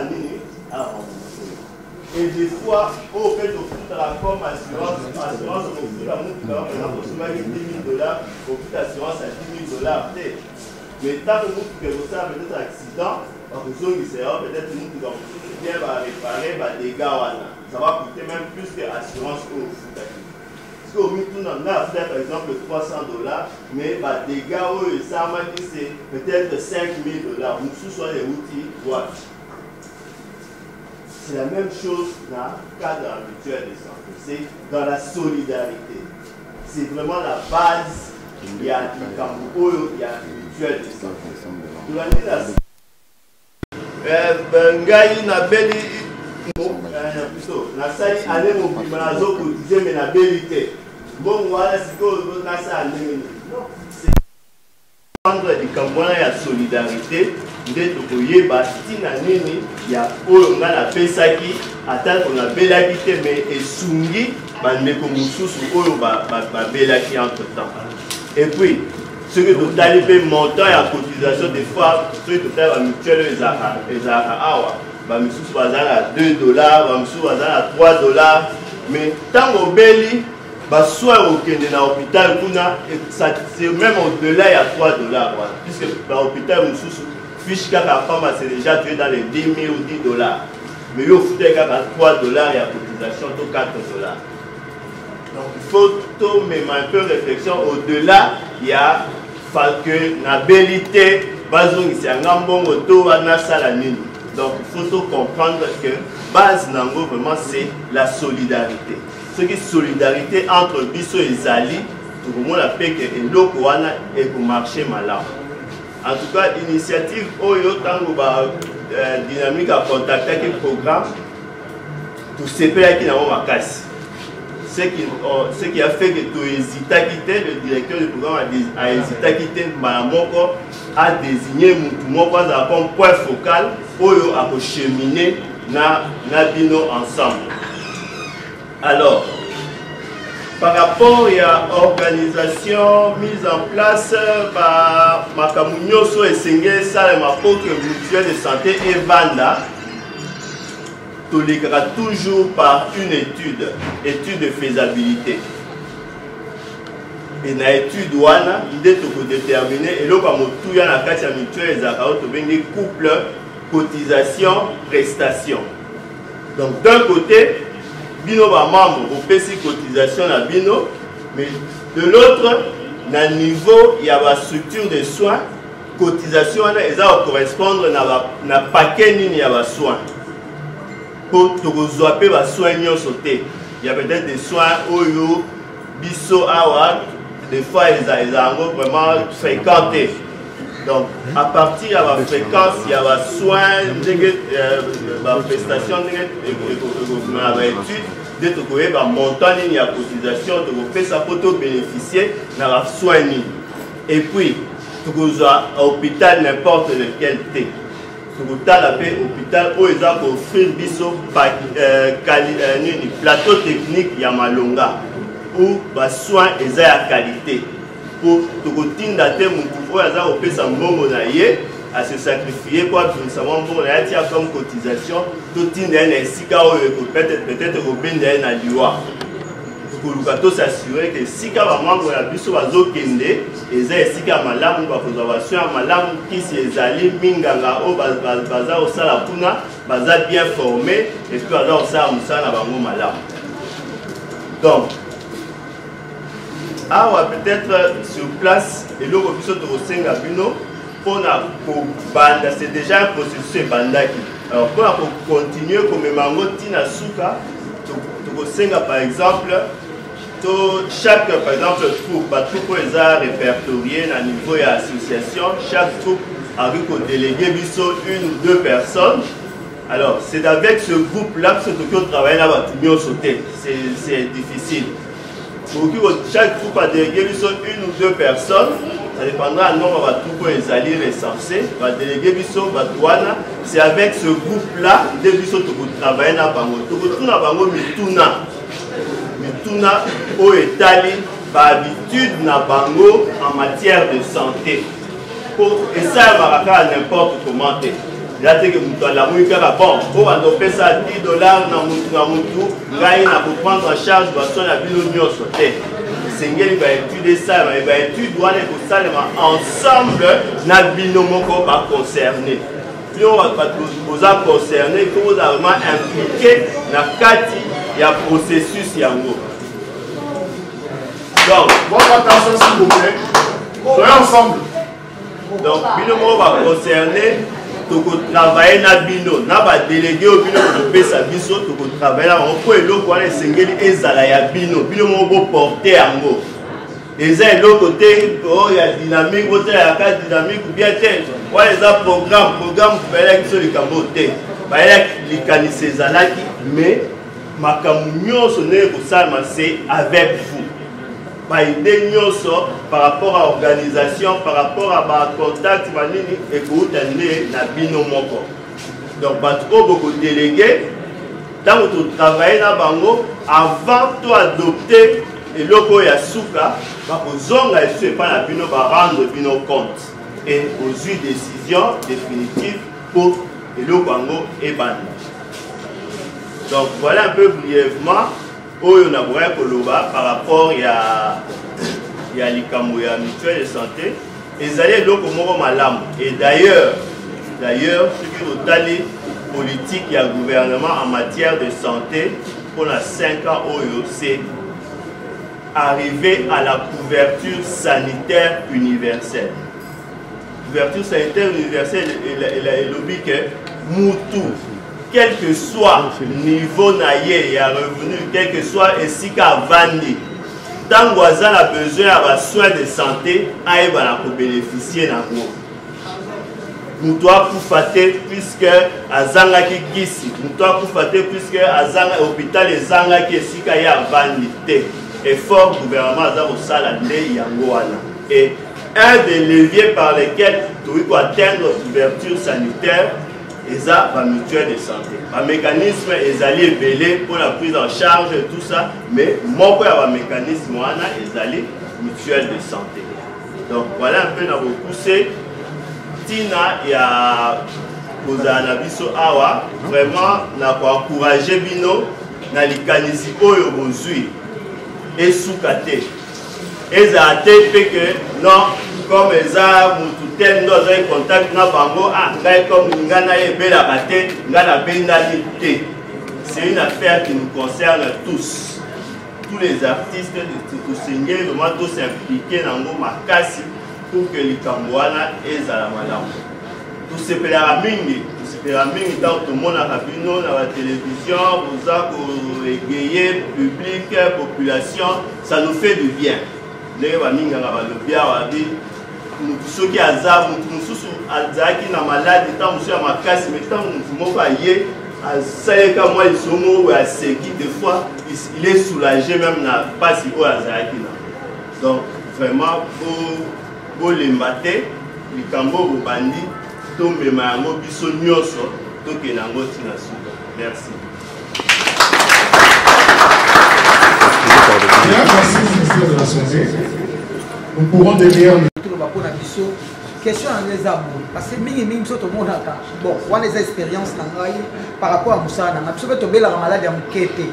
et des fois, au fait, on fout la forme assurance, on fout la montre, par exemple, on se met 10 000 $, on fout l'assurance à 10 000 $. Mais tant que vous avez peut-être un accident, peut-être que nous va réparer les dégâts. Ça va coûter même plus que l'assurance au fout. Parce qu'au milieu, on a fait par exemple 300 $, mais les dégâts, ça m'a dit c'est peut-être 5 000 $. Nous soit les outils boîte. C'est la même chose dans le cadre de la mutuelle de santé. C'est dans la solidarité. C'est vraiment la base. Il y a une mutuelle de santé. Bengaï n'a beli. Na sali allé mobima na zo cotiser mais na belité. Bon voilà c'est que na ça allé. C'est prendre du cambouana ya solidarité. Ndé tokoyeba tina nini ya oyo nga na pesaki ata ko na belaki te mais esungi bandeko mosusu oyo babelaki entre temps. Et puis ce que totali pe montant ya cotisation des fois ce que totali ba mutuelle ezaka awa ba misusu bazala à $2 ba misusu bazala à $3 mais tango beli ba soin au kende na hôpital kuna c'est même au-delà ya $3 puisque ba hôpital misusu fiche kaka femme c'est déjà tué dans les 10 000 ou $10. Mais il faut kaka $3 et la cotisation de $4. Donc il faut tout même un peu réflexion au-delà il y a que la bellité c'est un gambon auto na salanine. Donc il faut tout comprendre que base nango vraiment c'est la solidarité. Ce qui est solidarité entre biso et Zali tout le monde a fait que l'okoana et pour marcher malin. En tout cas, l'initiative Oyo Tango dynamique a contacté le programme tout CPA qui n'a pas cassé. Ce qui a fait que tu hésites à quitter, le directeur du programme a hésité à quitter Malamoko, a désigné Moutoumoko comme point focal Oyo a cheminer na bino ensemble. Alors, par rapport à l'organisation mise en place par Makamunyoso et Sengé Salema pour que mutuelle de santé et Vanda, tout l'écra toujours par une étude de faisabilité. et na étude wana idée to déterminer et l'autre motu ya na kati ya mutuelle ezaka to bengi couple cotisation prestation. Donc d'un côté bino ba membre au pesi cotisation na bino, mais de l'autre na niveau il y a la structure de soins cotisation eza correspondre na paquet nini ya ba soins pour to kozwa pe ba soins nyonso te. Il y a peut-être des soins oyo biso awa des fois ils ont vraiment fréquenté. Donc à partir de la fréquence il y a la soins la prestation la étude de trouver un montant de cotisation de faire sa photo bénéficier de la soins. Et puis tu as à l'hôpital n'importe lequel thé. Tu as l'hôpital où ils ont offert biso plateau technique ya malonga ou les soins ils à qualité pour tout dater mon pouvoir à opérer sa mbongo na ye à se sacrifier pour sa mbongo na ya comme cotisation tout est sika peut-être au ben na liwa pour s'assurer que sika ba membre ya biso bazo kende eza sika malamu ba kozwa soin malamu kisi ezali minganga o baza osala kuna baza bien formé et puis baza osala musala bango malamu. Donc awa peut-être sur place et le biso to senga bino pona ko banda c'est déjà un processus bandaki. Alors pour continuer comme mango tina suka to senga par exemple chaque par exemple troupe les a répertorié à niveau de l'association, chaque troupe a vu qu'on délégué une ou deux personnes. Alors c'est avec ce groupe là que nous travaillons là-bas, c'est difficile. Chaque troupe a délégué une ou deux personnes, ça dépendra du nombre de troupes les alliés recensés, va déléguer c'est avec ce groupe là que nous travaillons là-bas. Tuna au Italie par habitude na bango en matière de santé et ça maraka n'importe comment là c'est que mutu la mouika bon on va doper ça $10 na mutu ngai na pour prendre en charge baso na bilo nyonso te sengeli va étudier ça va étudier wana ko salema ensemble na bino moko ba concerné puis on va pas concerné que vous avez vraiment impliqué na kati il y a processus yango. Donc, votre attention s'il vous plaît. Soyez ensemble. Donc, bino va concerner to travailler na bino, na ba délégué au bino de pesa biso to travailler là on peut eloko wana sengeli ezala ya bino, bino mo porter yango. Eza eloko te oh ya dynamique, o ya ka dynamique ou bien tel. Wala eza programme bela kiso likambo te. Ba ela likanisi ezalaki mais makambo nyonso ne kosalama c'est avec vous. Par idée nyonso par rapport à l'organisation, par rapport à contact manini et pour tenir na bino moko. Donc batko beaucoup délégué tant que tu travailles na bango avant de adopter et loko ya suka ba kozonga et pas na bino ba rendre bino compte et aux décisions définitives pour et loko bango et ban. Donc voilà un peu brièvement oyo na boya koloba par rapport ya likambo ya mutuelle de santé ezali loko moko malamu et d'ailleurs ce qui otali politique ya gouvernement en matière de santé pour la 5 ans oyo c'est arriver à la couverture sanitaire universelle. Couverture sanitaire universelle et lobby que mutu quel que soit le niveau naïe et à revenu, quel que soit ici qu'à Vandi, tant que vous avez besoin de soins de santé, vous allez bénéficier de vous. Nous devons vous faire puisque à Zanga qui gisi, nous devons vous faire puisque à Zanga hôpital et Zanga qui est ici qu'à Vandi. Effort gouvernement à Salandé Yangoana. Et un des leviers par lesquels nous devons atteindre la couverture sanitaire, et ça, la mutuelle de santé. Le mécanisme est allé belé pour la prise en charge de tout ça, mais mon père a un mécanisme est allé mutuelle de santé. Donc voilà un peu dans vos poussées. Tina, il y a Kozanabiso Awa, vraiment, n'a pas encouragé Bino, n'a likanisi Oyo Bozui et Soukate. ezala te mpe ke non comme eza mutu te ndo azali contact na bango ngai comme nga nayebelaka te ngai nabendani te. C'est une affaire qui nous concerne tous. Tous les artistes de Seigneur, vraiment tous impliqués dans nos makasi pour que les Cambouana aient à la madame. Tout ce que la mingi, dans tout le monde à la télévision, vous avez égayé, public, population, ça nous fait du bien. Les mingi le bien, ceux qui azar, qui na malade, tant monsieur à makasi, mais tant nous voyez. Quand moi ils sont morts à Seki, des fois il est soulagé même n'a pas si haut à Zahakina. Donc vraiment pour les mater, les cambo au bandit, tombe ma mobiso nyoso, tout que nango tina souda. Merci. Merci ministère de la Santé. Nous pourrons devenir question en les abos parce que mingi tout le monde a bon on a des expériences par rapport à Moussa na biso to bela maladie ya mukete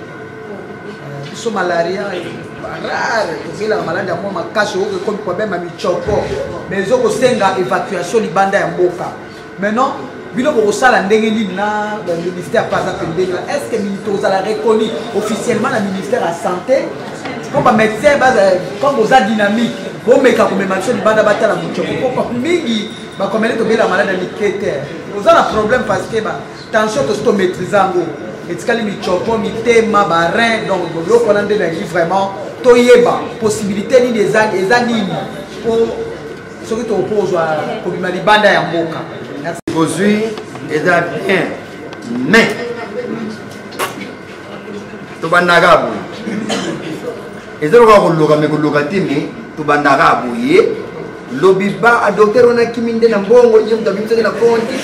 biso malaria rare to bela maladie ya moi makasho ko comme problème à michoko mais zo ko senga évacuation libanda ya mboka maintenant bilo ko sala ndenge nini na le ministère pas appelé est-ce que milito za la reconnu officiellement le ministère de santé comme un médecin comme aux dynamique bon mais quand même marché libanda batala muchoko ko mingi ba komele to bela malade mikete vous avez un problème parce que ba tension to sto maîtrisango etikali michoko mitema ba rein donc lo ko nande na vraiment to yeba possibilité ni des années pour ce qui te oppose à ko libanda ya mboka merci aujourd'hui eza bien mais to banagabu ezero ko loka me ko loka timi to bandara boye lobiba a docteur on a kiminde na mbongo yim da bimse na konti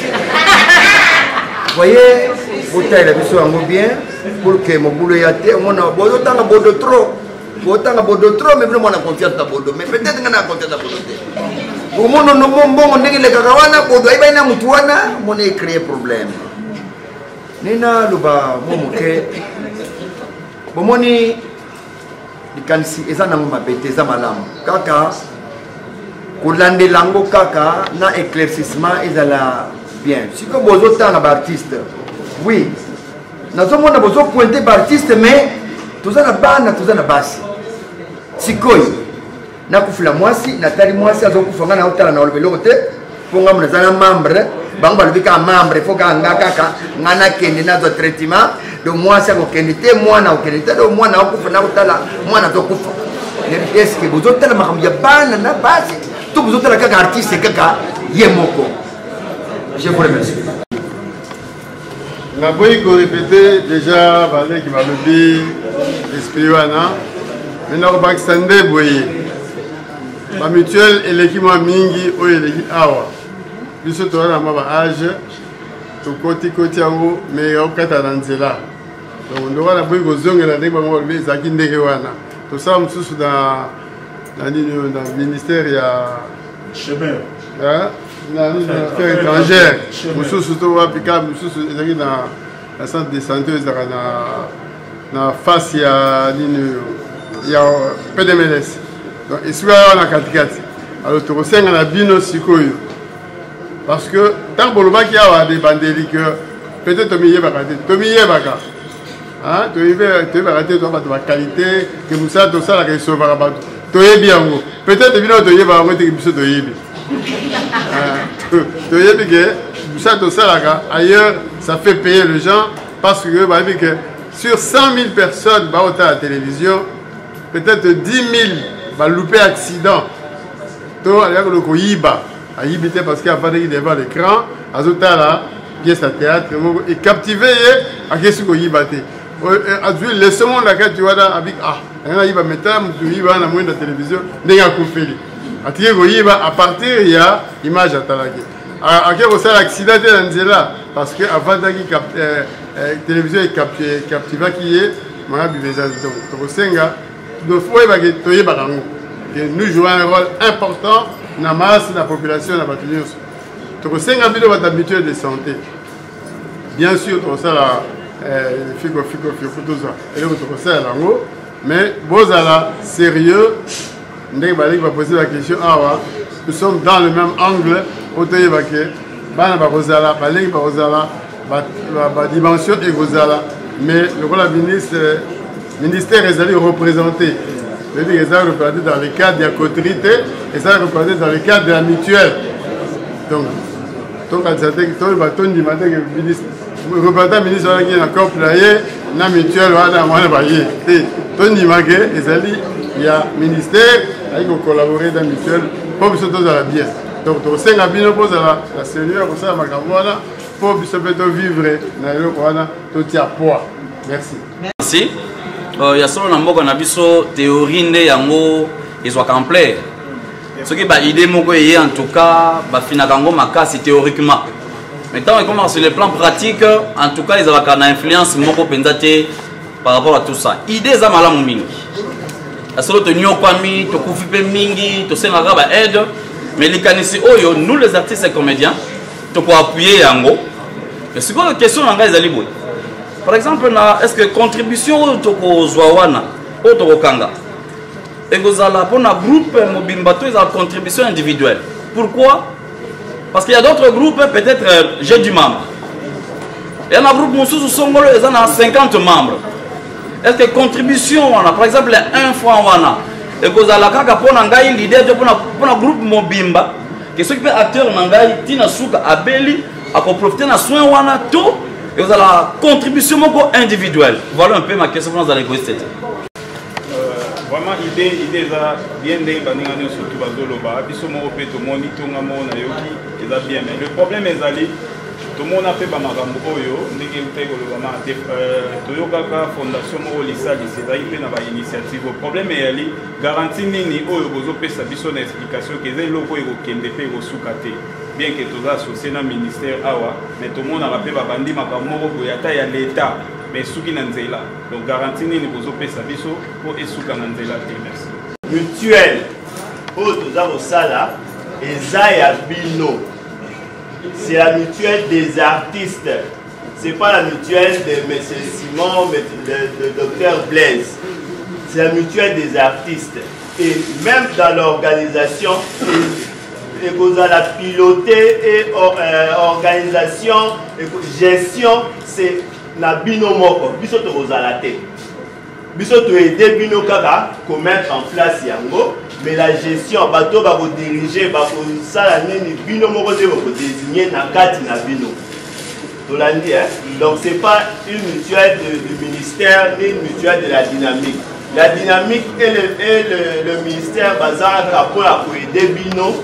voyez bota la biso ngo bien pour que mo boulot ya te on a bodo tanga bodo trop mais vraiment on a confiance na bodo mais peut-être ngana confiance na bodo te au monde no mbongo ndenge le kakawana bodo ai baina mutu wana mona créer problème nina luba momoke bomoni ikanisi eza nango mabete eza malamu kaka kolandela yango kaka na éclaircissement ezala bien siko bozotanga baartiste oui nazomona bozopointe baartiste mais toza na bana toza na basi sikoyo nakufula mwasi natali mwasi azokufa nga naotala na olobeloko te mpo nga monaza na membre bango balobi kaka membre fo kaka nga kaka nga nakende nazwa traitement do mwasi akokende te mwana okende te do mwana akufa nakotala mwana azokufa eske bozotala makambo ya bana na basi to bozotala kaka artiste kaka ye moko. Je vous remercie. Na boyi ko répéter déjà balé qui va lever esprit wana maintenant ko bakstande boyi ba mutuelle eleki mwa mingi oyo eleki awa biso to na ma ba âge to koti yango mais okata na nzela donc ndo wana boyi ko zongela ndenge bango lever zaki ndenge wana to ça mususu na ministère ya chemin na affaires étrangères mususu to wapika mususu ezaki na centre de santé ezaka na face ya nini ya PDMLS donc esika wana katikati alors tokosenga na bino sikoyo parce que tant bolobaki awa debandeli que peut-être tomiyebaka te tomiyebaka toyebaka te toa bato baqualité ke mosala tosalaka esovaka bato toyebi yango peut-être bino toyebaka yango teke biso toyebi toyebi ke mosala tosalaka ailleurs ça fait payer les gens parce que bayebi que sur 100 000 personnes baotala la télévision peut-être 10 000 loupé accident to alaka loko yiba ayibi te parce qu'avandaki devant l'écran azotala pièce à théâtre et captivé ye akesi koyiba te azwi leçon na kati wana avec ngana yiba meta mutu yiba na mwenda télévision ndenge akufeli atike koyiba à partir ya image atalaki ake kosala accident te na nzela parce que avandaki télévision captivaki ye manga bibeza donc tokosenga de fois que nous jouons un rôle important dans la masse de la population de la bataille. Donc, c'est un vidéo d'habitude de santé. Bien sûr, tout ça là, mais vous allez sérieux ndenge baleki baposer la question awa nous sommes dans le même angle po toyeba ke bana bakozala baleki bakozala badimension ekozala mais lokola ministère ezali représenté c'est-à-dire ezali représenté dans le cadre de la coterie ezali représenté dans le cadre de la mutuelle donc tokanisa te toyeba tondima te représentant ministre wana ki na couple na ye na mutuelle wana mwana baye te tondima ke ezali ya ministère ayi kocollaborer na mutuelle mpo biso tozala bien donc tokosenga bino mpozala la seigneur kosala makambo wana mpo biso mpe tovivre na eloko wana totia poids. Merci. Merci. Ya solo na mboka na biso théorie nde yango ezwaka ampleur soki baidée moko eye en tout cas bafinaka yango makasi théoriquement mais tant que sur le plan pratique en tout cas ezalaka na influence moko mpenza te par rapport à tout ça idée eza malamu mingi ya solo tonyokwami tokufi mpe mingi tosengaka baaide mais likanisi oyo nous les artistes et comédiens tokoappuye yango mais sikoyo question na ngai ezali boye par exemple est-ce que contribution oyo tokozwa wana oyo tokokanga ekozala mpona groupe mobimba to ezala contribution individuelle pourquoi parce qu'il y a d'autres groupes peut-être j'ai du membre et un groupe mosusu songolo eza na 50 membres est-ce que contribution wana par exemple 1 franc wana ekozala kaka mpona ngai l'idée to mpona groupe mobimba ke soki mpe acteur na ngai tina suka abeli akoprofite na soin wana to ekozala contribution moko individuelle voilà un peu ma question mpona ozala égoïste te vraiment idée eza bien ndenge baninga nyonso tu bazoloba biso moko mpe tomoni tonga moko nayoki eza bien mais le problème ezali tomona mpe bamakambo oyo ndenge utai kolobama toyokaka fondation moko lisalisi ezali mpe na bainitiative problème eyali garanti nini oyo bozopesa biso na explication ke eza eloko ekokende mpe ekosuka te bien ke toza associe na ministère awa mais tomonaka mpe babandi makambo moko boye ata ya l'état mais soki na nzela donc garanti nini bozopesa biso mpo esuka na nzela te merci mutuelle oyo toza kosala eza ya bino c'est la mutuelle des artistes c'est pas la mutuelle de M. Simon de Dr Blaise c'est la mutuelle des artistes et même dans l'organisation et vous allez piloter et organisation et gestion c'est na bino moko biso to kozala te biso to aider bino kaka ko mettre en place yango mais la gestion bato ba ko diriger ba ko sala nini bino moko te ko désigner na kati na bino to landi donc c'est pas une mutuelle du ministère ni une mutuelle de la dynamique et le ministère bazaka pour la ko aider bino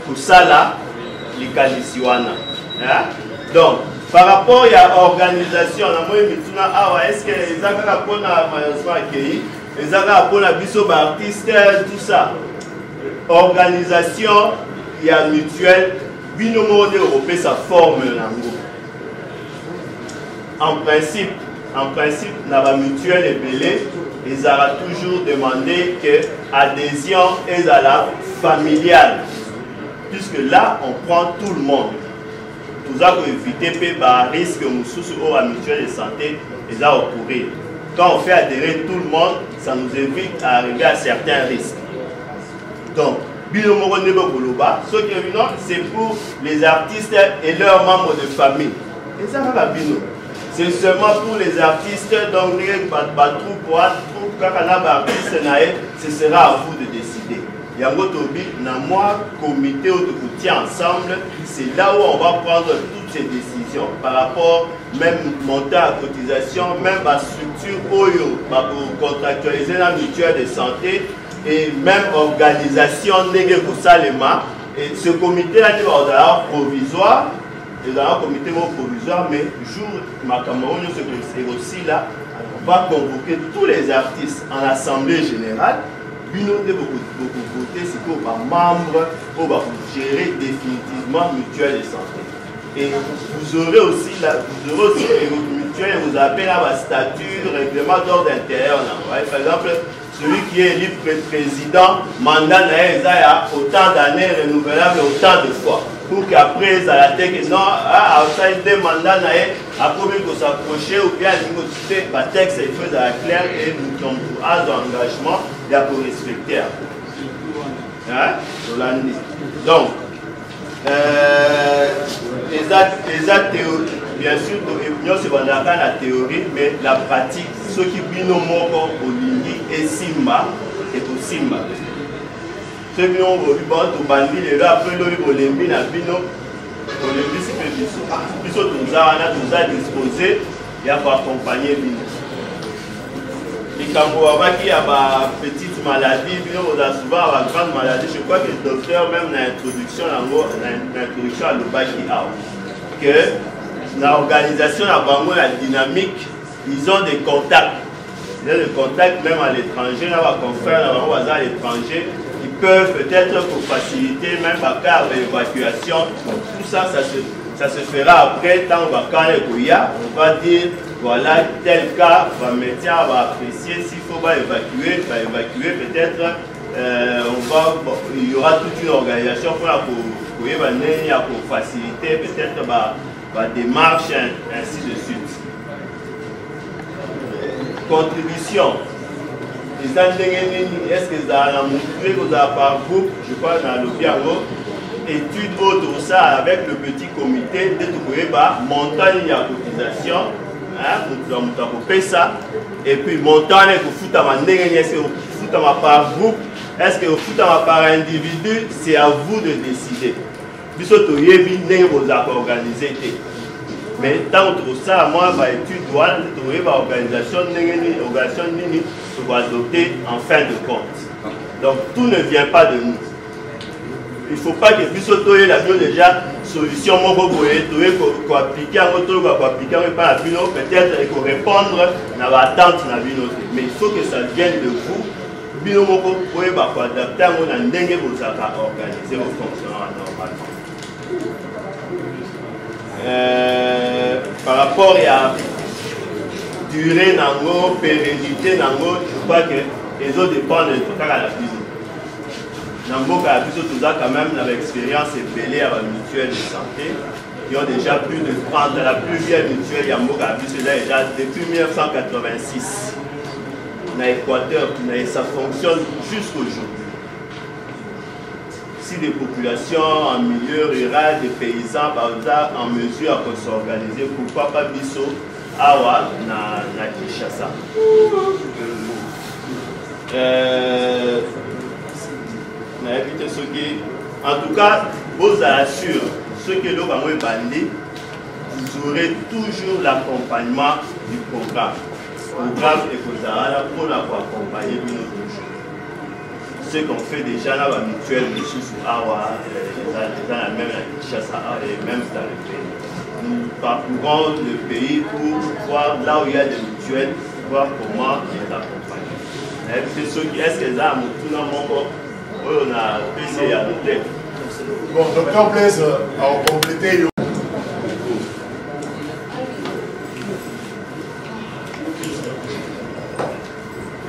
ko sala likalisi wana donc par rapport à l'organisation, est-ce que les gens pour la biso artiste tout ça organisation il y a mutuelle binomo européen ça forme en principe dans la mutuelle et belé ils aura toujours demandé que adhésion est à la familiale puisque là on prend tout le monde. Nous avons évité par risque à mutuelle de santé et à courir. Quand on fait adhérer tout le monde, ça nous évite à arriver à certains risques. Donc, c'est pour les artistes et leurs membres de famille. Et ça va bino. C'est seulement pour les artistes, donc ce sera à vous de décider. Yango Tobi, moi, comité où nous tient ensemble, c'est là où on va prendre toutes ces décisions par rapport même monter à cotisation, même à structure OYO, pour contractualiser la mutuelle de santé et même organisation Salema. Et ce comité-là, il va provisoire, il va un comité provisoire, mais jour ma Cameroun, c'est aussi là, on va convoquer tous les artistes en assemblée générale. Bino de beaucoup voter c'est pour les membres pour gérer définitivement mutuelle de santé et vous aurez aussi mutuelle vous appelez à la statut règlement d'ordre intérieur par exemple celui qui est élu président mandat n'a autant d'années renouvelable autant de fois pour qu'après ça la tête non outside des mandats n'a après qu'on s'approcher ou bien le texte il faut clair et nous sommes à l'engagement il y a pour respecter Donc, bien sûr, nous sommes dans la théorie, mais la pratique, ce qui est au ligne et Simba, et pour Simba. Ce qui est au Bandi, les là, après le Olimbi, la Bino, Olimbi, c'est que nous avons disposé et à accompagner Bino. Et quand vous avez une petite maladie, vous avez souvent une grande maladie. Je crois que le docteur, même dans l'introduction à l'Obaki, que dans l'organisation, la dynamique, ils ont des contacts. Ils ont des contacts même à l'étranger, dans les confrères à l'étranger. Ils peuvent peut-être pour faciliter même à cas d'évacuation. Tout ça, ça se fera après, tant on va dire. Voilà, tel cas, le médecin va apprécier s'il faut évacuer peut-être il y aura toute une organisation pour faciliter peut-être la démarche, ainsi de suite. Contribution. Est-ce que vous avez montré que vous avez par groupe, je crois dans le piano, études autour de ça avec le petit comité, de montagne de cotisation. Ça. Et puis montant pour foutre par groupe, est-ce que vous foutez par individu, c'est à vous de décider. Vous organisé. Mais tant que ça, moi, étude l'organisation va adopter en fin de compte. Donc tout ne vient pas de nous. Il ne faut pas que vous la déjà solution appliquer peut-être et répondre à l'attente. Mais il faut que ça vienne de vous. Vous pouvez adapter vous organiser vos fonctionnements normalement. Par rapport à la durée, pérennité, je crois que les autres dépendent de tout cas à la vie. Dans le cas, nous avons quand même l'expérience épelée à la mutuelle de santé, qui ont déjà plus de 30 ans. La plus vieille mutuelle, déjà depuis 1986. Dans l'Équateur, ça fonctionne jusqu'au jour. Si des populations en milieu rural, des paysans, par exemple, en mesure de s'organiser, pourquoi pas Bisso, Awa, na Kinshasa. En tout cas, vous assurez, ceux qui l'ont bandé, vous aurez toujours l'accompagnement du programme. Le programme est pour accompagner nos jours. Ce qu'on fait déjà dans la mutuelle de Awa, dans la même Kinshasa et même dans le pays. Nous parcourons le pays pour voir là où il y a des mutuelles, voir comment les accompagner. Est-ce que là, tout le monde on a essayé à noter. Bon, docteur Blaise a complété.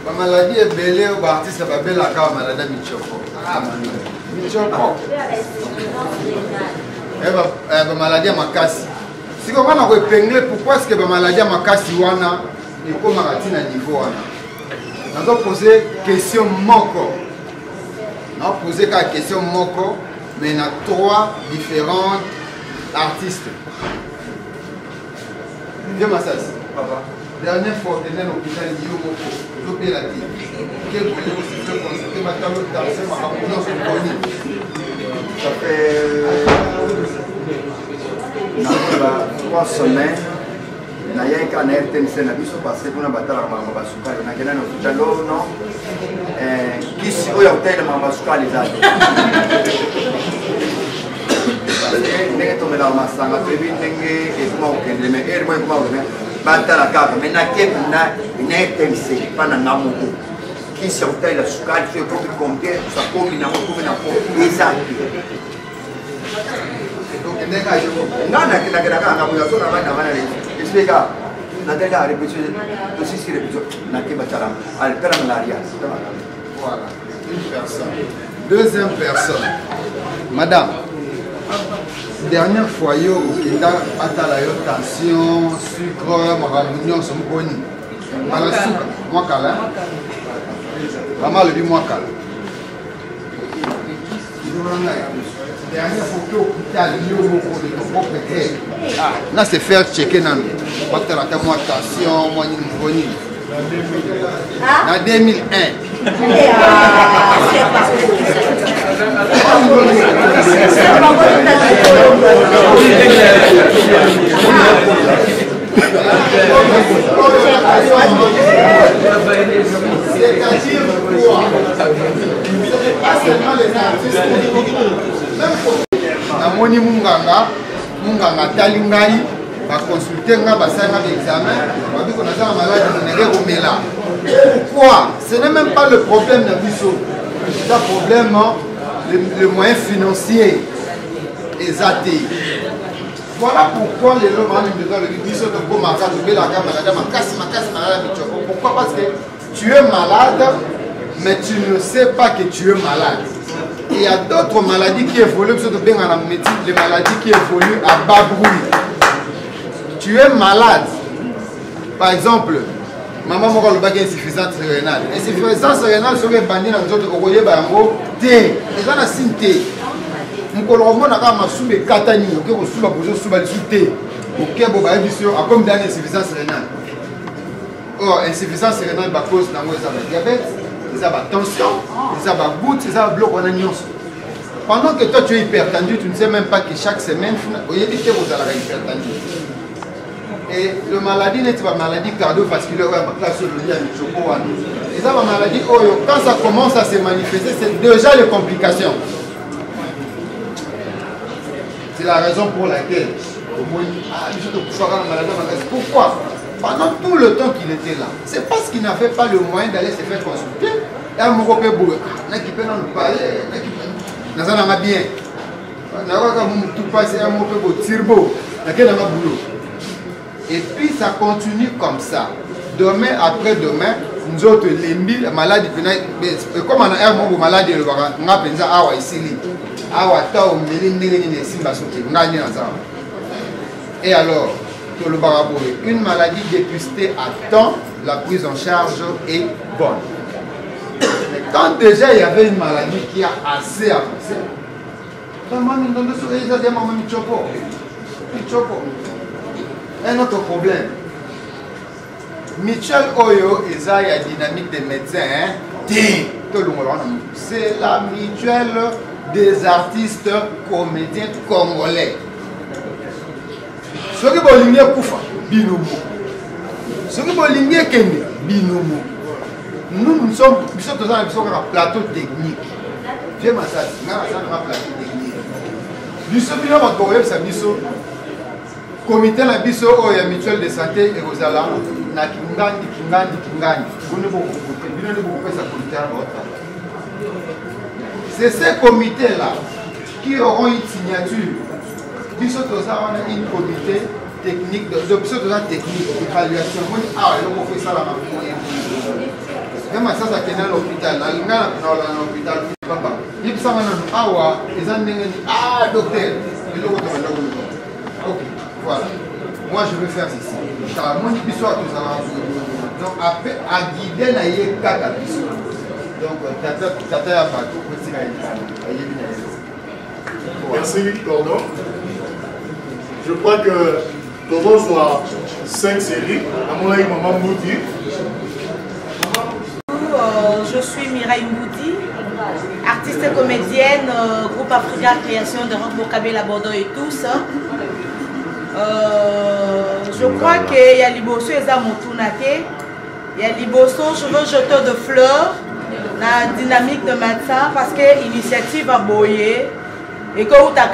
La maladie est belle, l'artiste va belle la maladie Michoko. Michoko. La maladie Makasi. Si on a épinglé, pourquoi est-ce que la maladie Makasi wana est comme à niveau wana? On a posé question moko. On a posé la question moko, mais il y a 3 différents artistes. Viens Massas, papa. Dernière fois, on est à l'hôpital de Moko. Je la dit. Quel point aussi fait constater ma table de danser, ma rapprochement sur le bonnet. Ça fait 3 semaines. Je suis allé à RTNC parce que je suis allé à explica nataka répétition aussi si répétition nakiba tala alpera malaria. Voilà, une personne. Deuxième personne, madame, dernière fois yo kinda atala yo tension, sucre, maramunion son boni. Mala sucre, moi kala. Maman le dit moi kala. Dernière photo hôpital, là c'est faire checker dans moi attention, moi ni en 2001. C'est-à-dire quoi? Pas seulement les artistes, namoni munganga tali ngai baconsulte nga basala l'examen babi qu'on a ça malade ndenge komela. Pourquoi? Ce n'est même pas le problème de biso, c'est un problème le moyen financier exaté. Voilà pourquoi les gens ont besoin de biso de komaka de la malade makasi malade. Pourquoi? Parce que tu es malade mais tu ne sais pas que tu es malade. Il y a d'autres maladies qui évoluent, surtout bien en médecine, les maladies qui évoluent à bas bruit. Tu es malade. Par exemple, maman m'a dit qu'il y a insuffisance rénale. Insuffisance rénale, c'est que les bandits dans les autres, ils ont dit que les gens ont signé. Nous avons dit que les katani, nous avons dit que nous avons insuffisance rénale. Or, insuffisance rénale, c'est cause de diabète. Ça va tension, ça va goutte, ça va bloc. Pendant que toi tu es hypertendu, tu ne sais même pas que chaque semaine, vous avez hypertendu. Et la maladie n'est pas maladie cardiovasculaire, et ça va maladie, quand ça commence à se manifester, c'est déjà les complications. C'est la raison pour laquelle pourquoi? Pendant tout le temps qu'il était là, c'est parce qu'il n'avait pas le moyen d'aller se faire consulter. Et à mon copain, il peut nous parler, il a bien. Et puis ça continue comme ça. Demain après demain, nous autres, les malades, comme on a un mot malade, on a pensé à ici. Et alors, une maladie dépistée à temps, la prise en charge est bonne. Quand déjà il y avait une maladie qui a assez avancé, un autre problème. Michel Oyo et la dynamique des médecins, c'est la mutuelle des artistes comédiens congolais. Ce qui est ligne Koufa, Binomo. Ce qui est ligne Kenya, Binomo. Nous sommes dans un plateau technique. J'aime ça, nous sommes dans un plateau technique. Nous sommes dans un comité de la mutuelle de santé et aux alarmes. C'est ces comités-là qui auront une signature. Nous avons une comité technique, technique d'évaluation. Même ça, ça tient à l'hôpital. Docteur. Ok, voilà. Moi, je veux faire ceci. Donc, après, à guider la yéka. Donc, tata merci, Gordon. Je crois que Togo soit 5 séries. À mon avis, Maman Moudi. Je suis Mireille Moudi, artiste et comédienne, groupe Africa Création de Rock Bokabela Bordeaux et tous. Je crois qu'il y a Liboso et Zamotunake. Il y a Liboso, cheveux jeteurs de fleurs, la dynamique de médecin, parce que l'initiative a boyé. Et que vous avez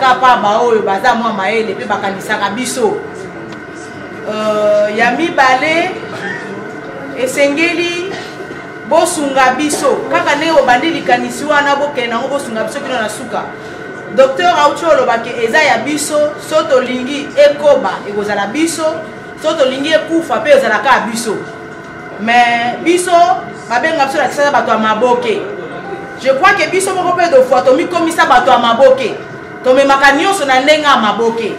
Yami Balé et Sengeli Bosunga Biso. Kaka ne obandi likanisi wana bokena ngo bosunga biso kino na suka. Docteur Aucholo bake eza ya biso soto lingi ekoba ekozala biso soto lingi ekufa pe ezala ka biso. Mais biso babenga biso la kisasa bato maboke. Je crois que biso moko pe de fois tomi komisa bato maboke. Tomemaka nyonso na ndenga maboke.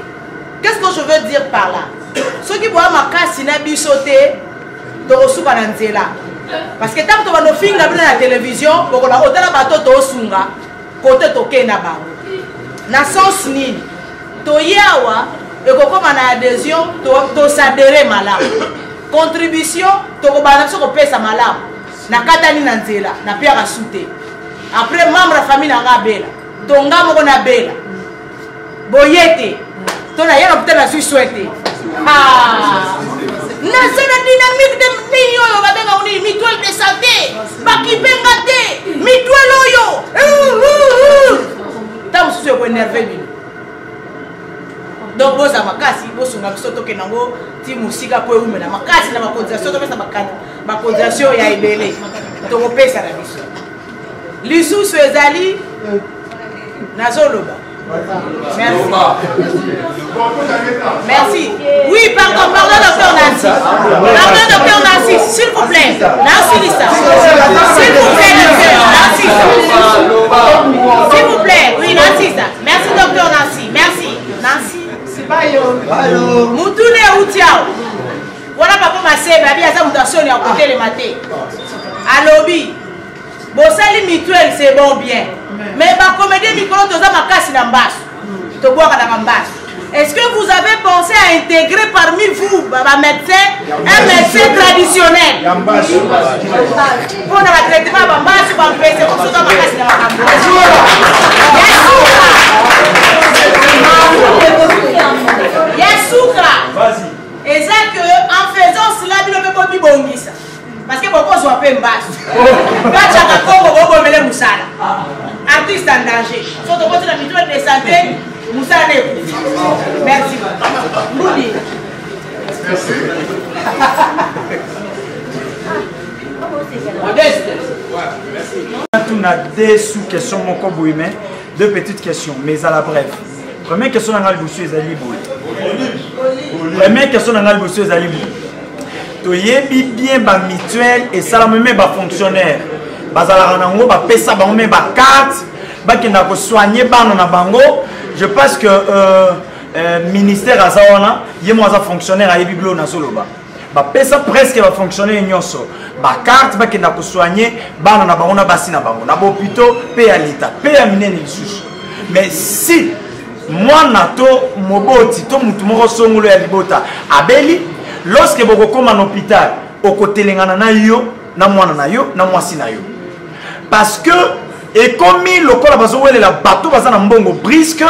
Qu'est-ce que je veux dire par là? Ceux qui voient ma casse na biso te tosuka na nzela. Parce que tant que tu vas nous filmer dans la télévision, pour qu'on a autant de bateaux to sunga. côté toke na bango na sens nini toyawa ekokoma na adhésion to s'adhérer malamu contribution tokobana biso kopesa malamu na katani na nzela na pia kasute après membre ya famille nanga bela tonga moko na bela boyete to na yena peut-être la suis souhaité na sana dynamique de niyo babenga uni mutuelle de santé bakipenga te mutuelle oyo ta mususu ko énervé bino donc boza makasi bosunga biso toke nango ti musika po eumela makasi na bakonzation topesa bakonzation ya ebele tokopesa na biso lisusu ezali nazoloba merci merci oui pardon docteur Nancy docteur Nancy s'il vous plaît Nancy Lissa s'il vous plaît docteur Nancy s'il vous plaît oui Nancy merci docteur Nancy merci Nancy mutune utiao wana papa masebe abi aza mutation ya côté le matin alobi bosali mutuelle c'est bon bien mais ba comédie micro toza makasi na mbasu to boaka na mbasu est-ce que vous avez pensé à intégrer parmi vous ba médecin un médecin traditionnel pour na traitement ba mbasu ba mpese ko toza makasi na makambo Yasuka. Et ça que en faisant cela, il ne peut pas bibongisa. Parce que beaucoup sont un peu basse. Quand tu as Congo, vous pouvez me Moussala. Artiste en danger. Faut que vous ayez la de santé, Moussala. Merci. Moudi. On a deux sous-questions, mon combo humain. Deux petites questions, mais à la brève. Première question dans le monsieur Zali Boy. Première question dans le monsieur Zali Boy. Tu y bien ba mutuelle et ça la même ba fonctionnaire. Bazala ranango ba pesa ba même ba carte ba qui n'a ko soigner ba na bango. Je pense que ministère azawana yemo za fonctionnaire a yebiblo na soloba. Ba pesa presque ba fonctionnaire nyonso. Ba carte ba qui n'a ko soigner ba na bango na basi na bango. Na bo plutôt paye à l'état, paye à minene lisusu. Mais si moi nato moboti to mutu moko songolo ya libota abeli lorsque boko koma na hôpital okotelengana na yo na mwana na yo na mwasi na yo parce que et comme lokola bazowelela bato baza na mbongo brisque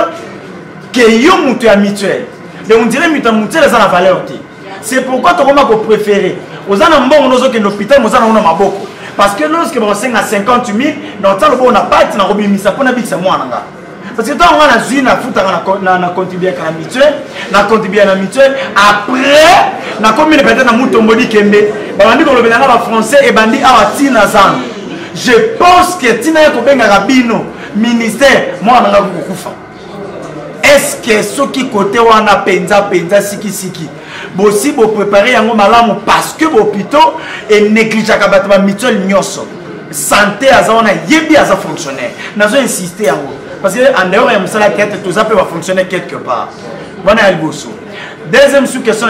que yo mutu ya mutuelle de on dirait mutuelle za na valeur te c'est pourquoi to koma ko préférer ozana mbongo nozo ke l'hôpital mozana na maboko parce que lorsque ba senga 50 000 dans tant lo na parti na robimisa pona bikisa mwana nga. Parce que quand on a joué na contribué à la mutuelle, na contribué à la mutuelle, après, na combien de personnes na mutombodi kembe, bandi ko lobela na français et bandi awati na zan. Je pense que tina ko benga rabino ministère moi na kukufa. Est-ce que ce qui côté wana penza siki bosi bo préparer yango malamu parce que l'hôpital est négligé ka batba mutuelle nyoso. Santé azana yebi aza fonctionnaire. Nazo insister yango. Parce qu'en dehors, il y a tout ça peut fonctionner quelque part. Voilà le bosso. Deuxième sous-question,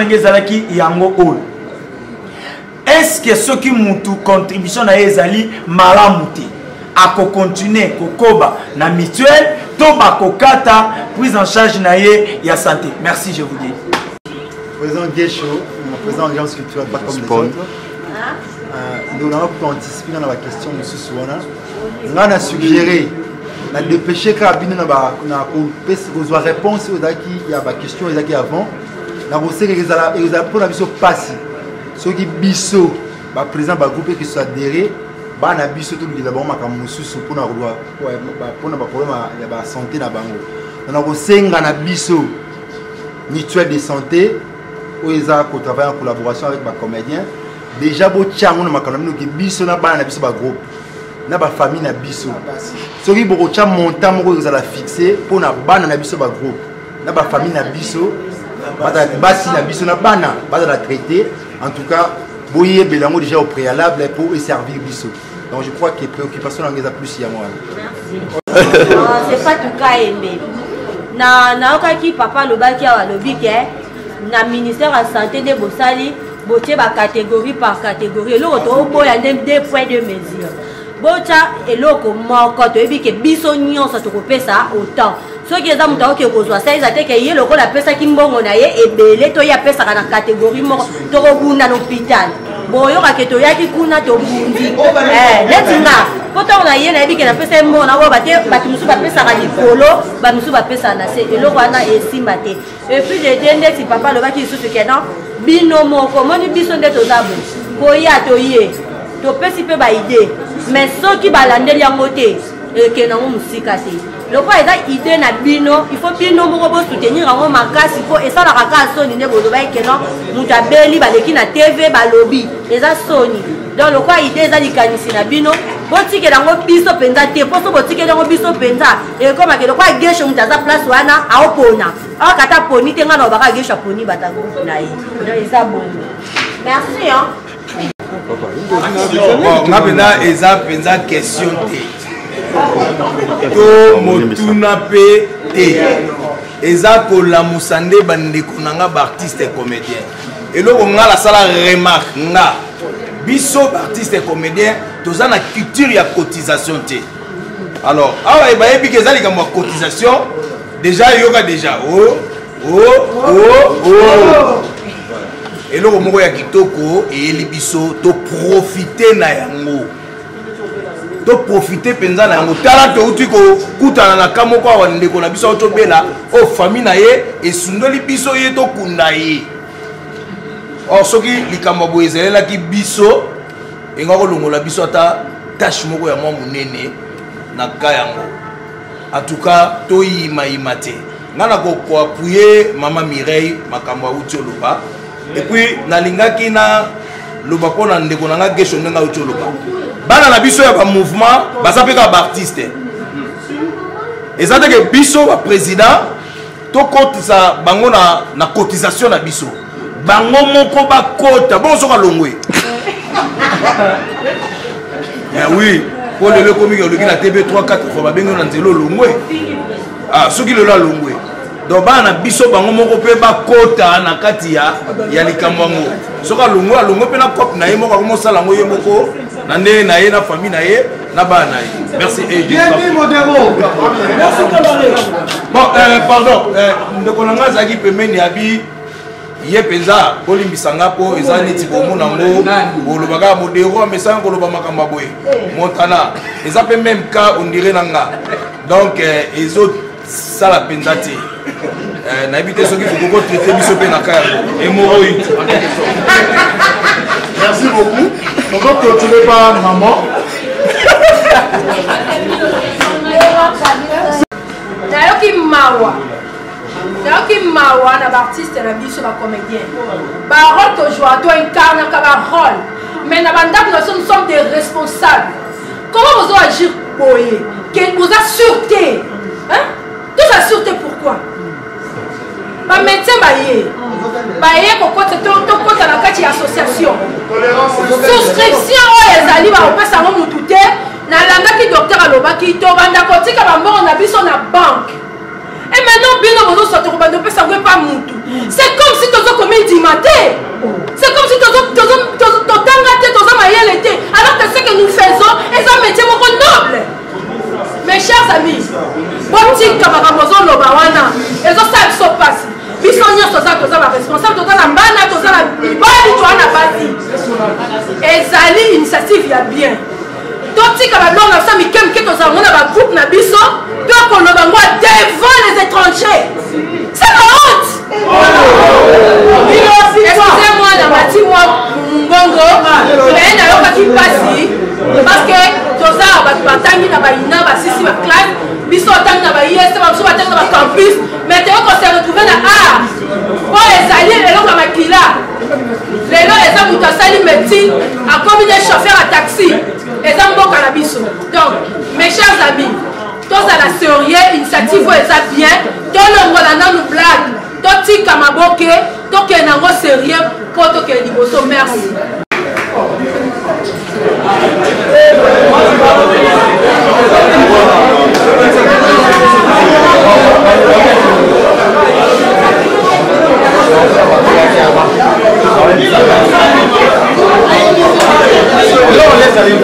est-ce que ceux qui ont une contribution à Ezali malamuti à continuer kokoba na mutuelle, toba kokata prise en charge na ya santé. Merci, je vous dis. Président Guécho, président de l'Agence culturelle pas comme les autres. Nous avons pu anticiper dans la question de ce soir. On a suggéré na dépêcher carabine na ba na ko réponse aux daki il y a ba question les daki avant na rosé que les pour na biso passer ceux qui biso ba président ba groupe qui soit adhéré ba na biso tout le ba maka mususu pour na pour na ba problème ya ba santé na bango na rosé na biso mutuelle de santé où ils a ko travailler en collaboration avec ba comédien déjà bo tiango na makamano ki biso na ba na biso ba groupe na ba famille na biso soki boko cha montant moko ezala fixé pour na bana na biso ba groupe na ba famille na biso basi na biso na bana bana la traiter en tout cas boye belango déjà au préalable pour servir biso donc je crois que préoccupation ngeza plus ya moi c'est pas tout cas aimé na okaki papa lobaki awa lobike na ministère de la santé de bosali botie ba catégorie par catégorie lo to boya des points de mesure. bocha eloko moko toyebi ke biso nyonso tokopesa autant soki eza moto akoki kozwa saiza te ke ye lokola apesaki mbongo na ye ebele to ye apesaka na kategorie moko tokobunda na hôpital boyokake toyaki kuna tobundi neti nga po ntango na ye nayebi ke napesa ye mbongo na oyo bato mosusu bapesaka likolo bato mosusu bapesaka na se eloko wana esimba te epuis jete ndeti papa alobaki lisusu ke non bino moko moni biso nde toza bo koya toye topesi mpe baide mais soki balandeli yango te ekendango mosika te lokola eza ide na bino il faut bino moko bosoutenir yango makasi mpo esalaka kaka soni nde boloba ekeno moto abeli baleki na tv balobi eza soni donc lokola ide eza likanisi na bino botikela yango biso mpenza te mpo so botikeli yango biso mpenza ekomake lokola gesho moto aza place wana aopona akata poni te ngai na obaka gesho aponi batango na ye donc eza bongo merci nga mpenza eza mpenza question te to motuna mpe te eza kolamusa nde bandeko na nga baartiste comédien eloko nga nasala remarque nga biso baartiste comédien toza na culture ya cotisation te alors awa bayebiki eza likambo ya cotisation déjà yoka déjà eloko moko ya kitoko eyeli biso toprofite na yango toprofite mpenza na yango tala touti kokutana na ka moko awa ndeko na biso tobela o famille na ye esundoli biso ye tokunda ye or soki likambo boye ezalelaki biso enga kolongola biso ata tâche moko ya mwa monene na ka yango atuka toyimayima te nga na koapuye mama Mireille makambo auti oloba epuis nalingaki na loba mpo na ndeko na nga gesho ndenge auti oloba bana na biso ya bamouvement baza mpe kaka baartiste eza teke biso baprésident tokotisa bango na cotisation na biso bango moko bakota bongo soki alongwe oui po lelo ekomiki oloki na tv 3-4 fois babengi na nzela olongwe soki lelo alongwe donc bana na biso bango moko mpe bakota na kati ya likambo yango soki alongwe mpe na cope na ye moko akomosala yango ye moko na nde na ye na famille na ye na bana na ye merci bon pardon ndeko na nga azalaki pembeni abi ye mpenza bolimbisanga mpo eza neti bomona ngo bolobaka modero amesanga koloba makambo boye montana eza mpe même cas ondire na nga donc ezosala mpenza te nayebi te soki fokoko traite biso mpe na ka yango hémoroïde. Merci beaucoup. On va continuer par maman. nayoki mawa na baartiste na biso bacomédien barole tojoa to incarnaka barole mais na bandako na biso nous sommes des responsables. Comment vous agir boye que vous a sûreté tous a sûreté pourquoi bamédecin baye kokota tokota na kati ya association souscription oyo ezali baopesa yango mutu te nalandaki docteur alobaki tobanda kotika bambongo na biso na banque. Et maintenant, bien nous sommes sortis de pas moutou. C'est comme si tu as commis dimanté. C'est comme si tu as été. Alors que ce que nous faisons est un métier noble. Mes chers amis, bon camarades, lobawana, et ça se passe. Ils sont responsables, tu as la bana, tu as la bali, tu as la basi. Et Zali, initiative, il y a bien. Toti kabadon na sami kem keto za mona ba groupe na biso to ko lo ba moi devant les étrangers. C'est la honte. Excusez-moi la mati moi mbongo mais na yoka ki pasi parce que toza ba batangi na ba ina ba sisi ba classe biso tangi na ba IS ba so batangi na ba campus mais te ko se retrouver na pour les alliés les longs makila les gens les amuta sali médecine a comme des chauffeurs à taxi. Et ça me cannabis. Donc, mes chers amis, tous à la sérieux, initiative est bien. Tout le monde a nous blague. Tout le monde a tout le monde a sérieux pour tout le monde. Merci. Là, on laisse aller.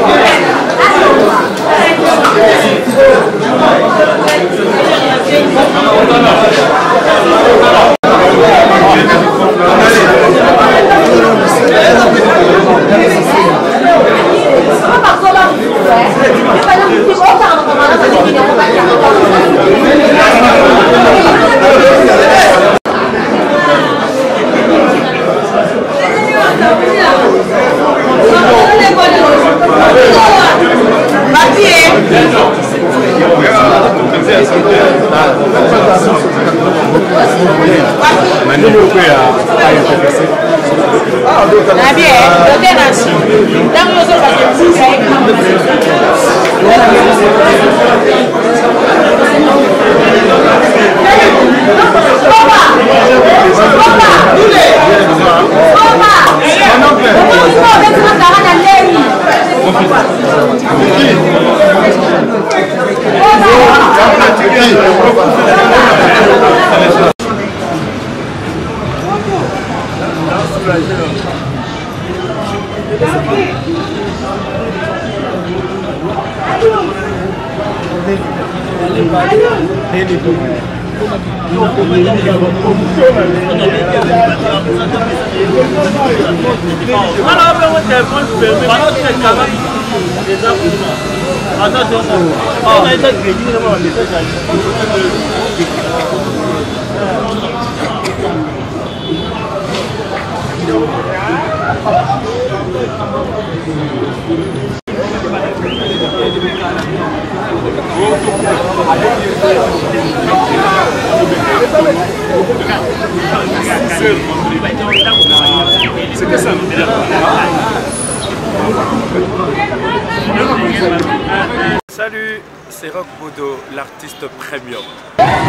Salut, c'est Rock Bodo, l'artiste premium.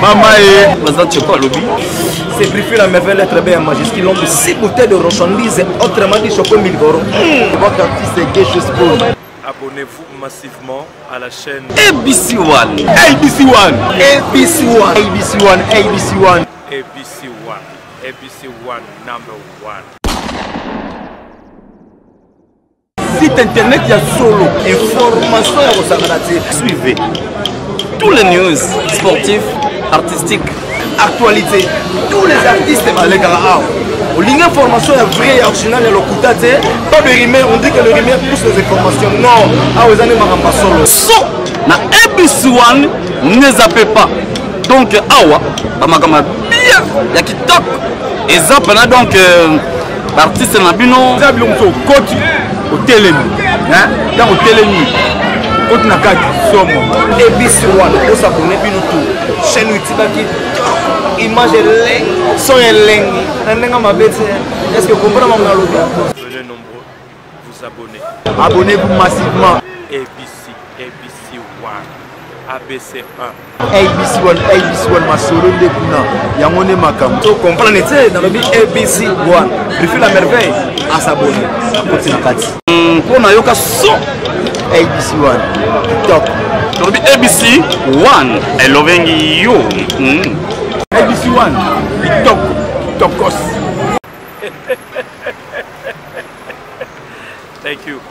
Maman et c'est briefé la merveille, l'être bien majuscule. L'homme de 6 bouteilles de marchandises, autrement dit choco 1000 euros. Votre artiste est gay, je suppose. Abonnez-vous massivement à la chaîne ABC One. ABC One. ABC One. ABC One. ABC One. ABC One. ABC One number 1. Site internet, il y a solo. Information à Rosagalati. Suivez tous les news sportifs, artistiques, actualité. Tous les artistes les gars. L'information est vraie et originale et l'okuta. Pas de rumeur, on dit que le rumeur pousse les informations. Non, ah vous allez m'arrêter solo. So, na ABC One, ne zappez pas. Donc, awa, bamakama bien, ya kitok. Et zappena donc, artiste na bino. Zabilo mso koti, au télémi. Dans au télémi. Koti na kati, somo. ABC One, on s'abonne bino tout. Chaîne YouTube qui image est son est lengue. Est-ce que vous comprenez mon aloga? Venez nombreux, vous abonnez. Abonnez-vous massivement. ABC, ABC One, ABC 1. ABC One, ABC One, ma solo de Kuna. Yamone Makam. Donc, comprenez, dans le but ABC One. Préfère la merveille à s'abonner. Pour Nayoka son ABC One. Top. Dans le but ABC One. I love you. ABC One. Top. Top cost. Thank you.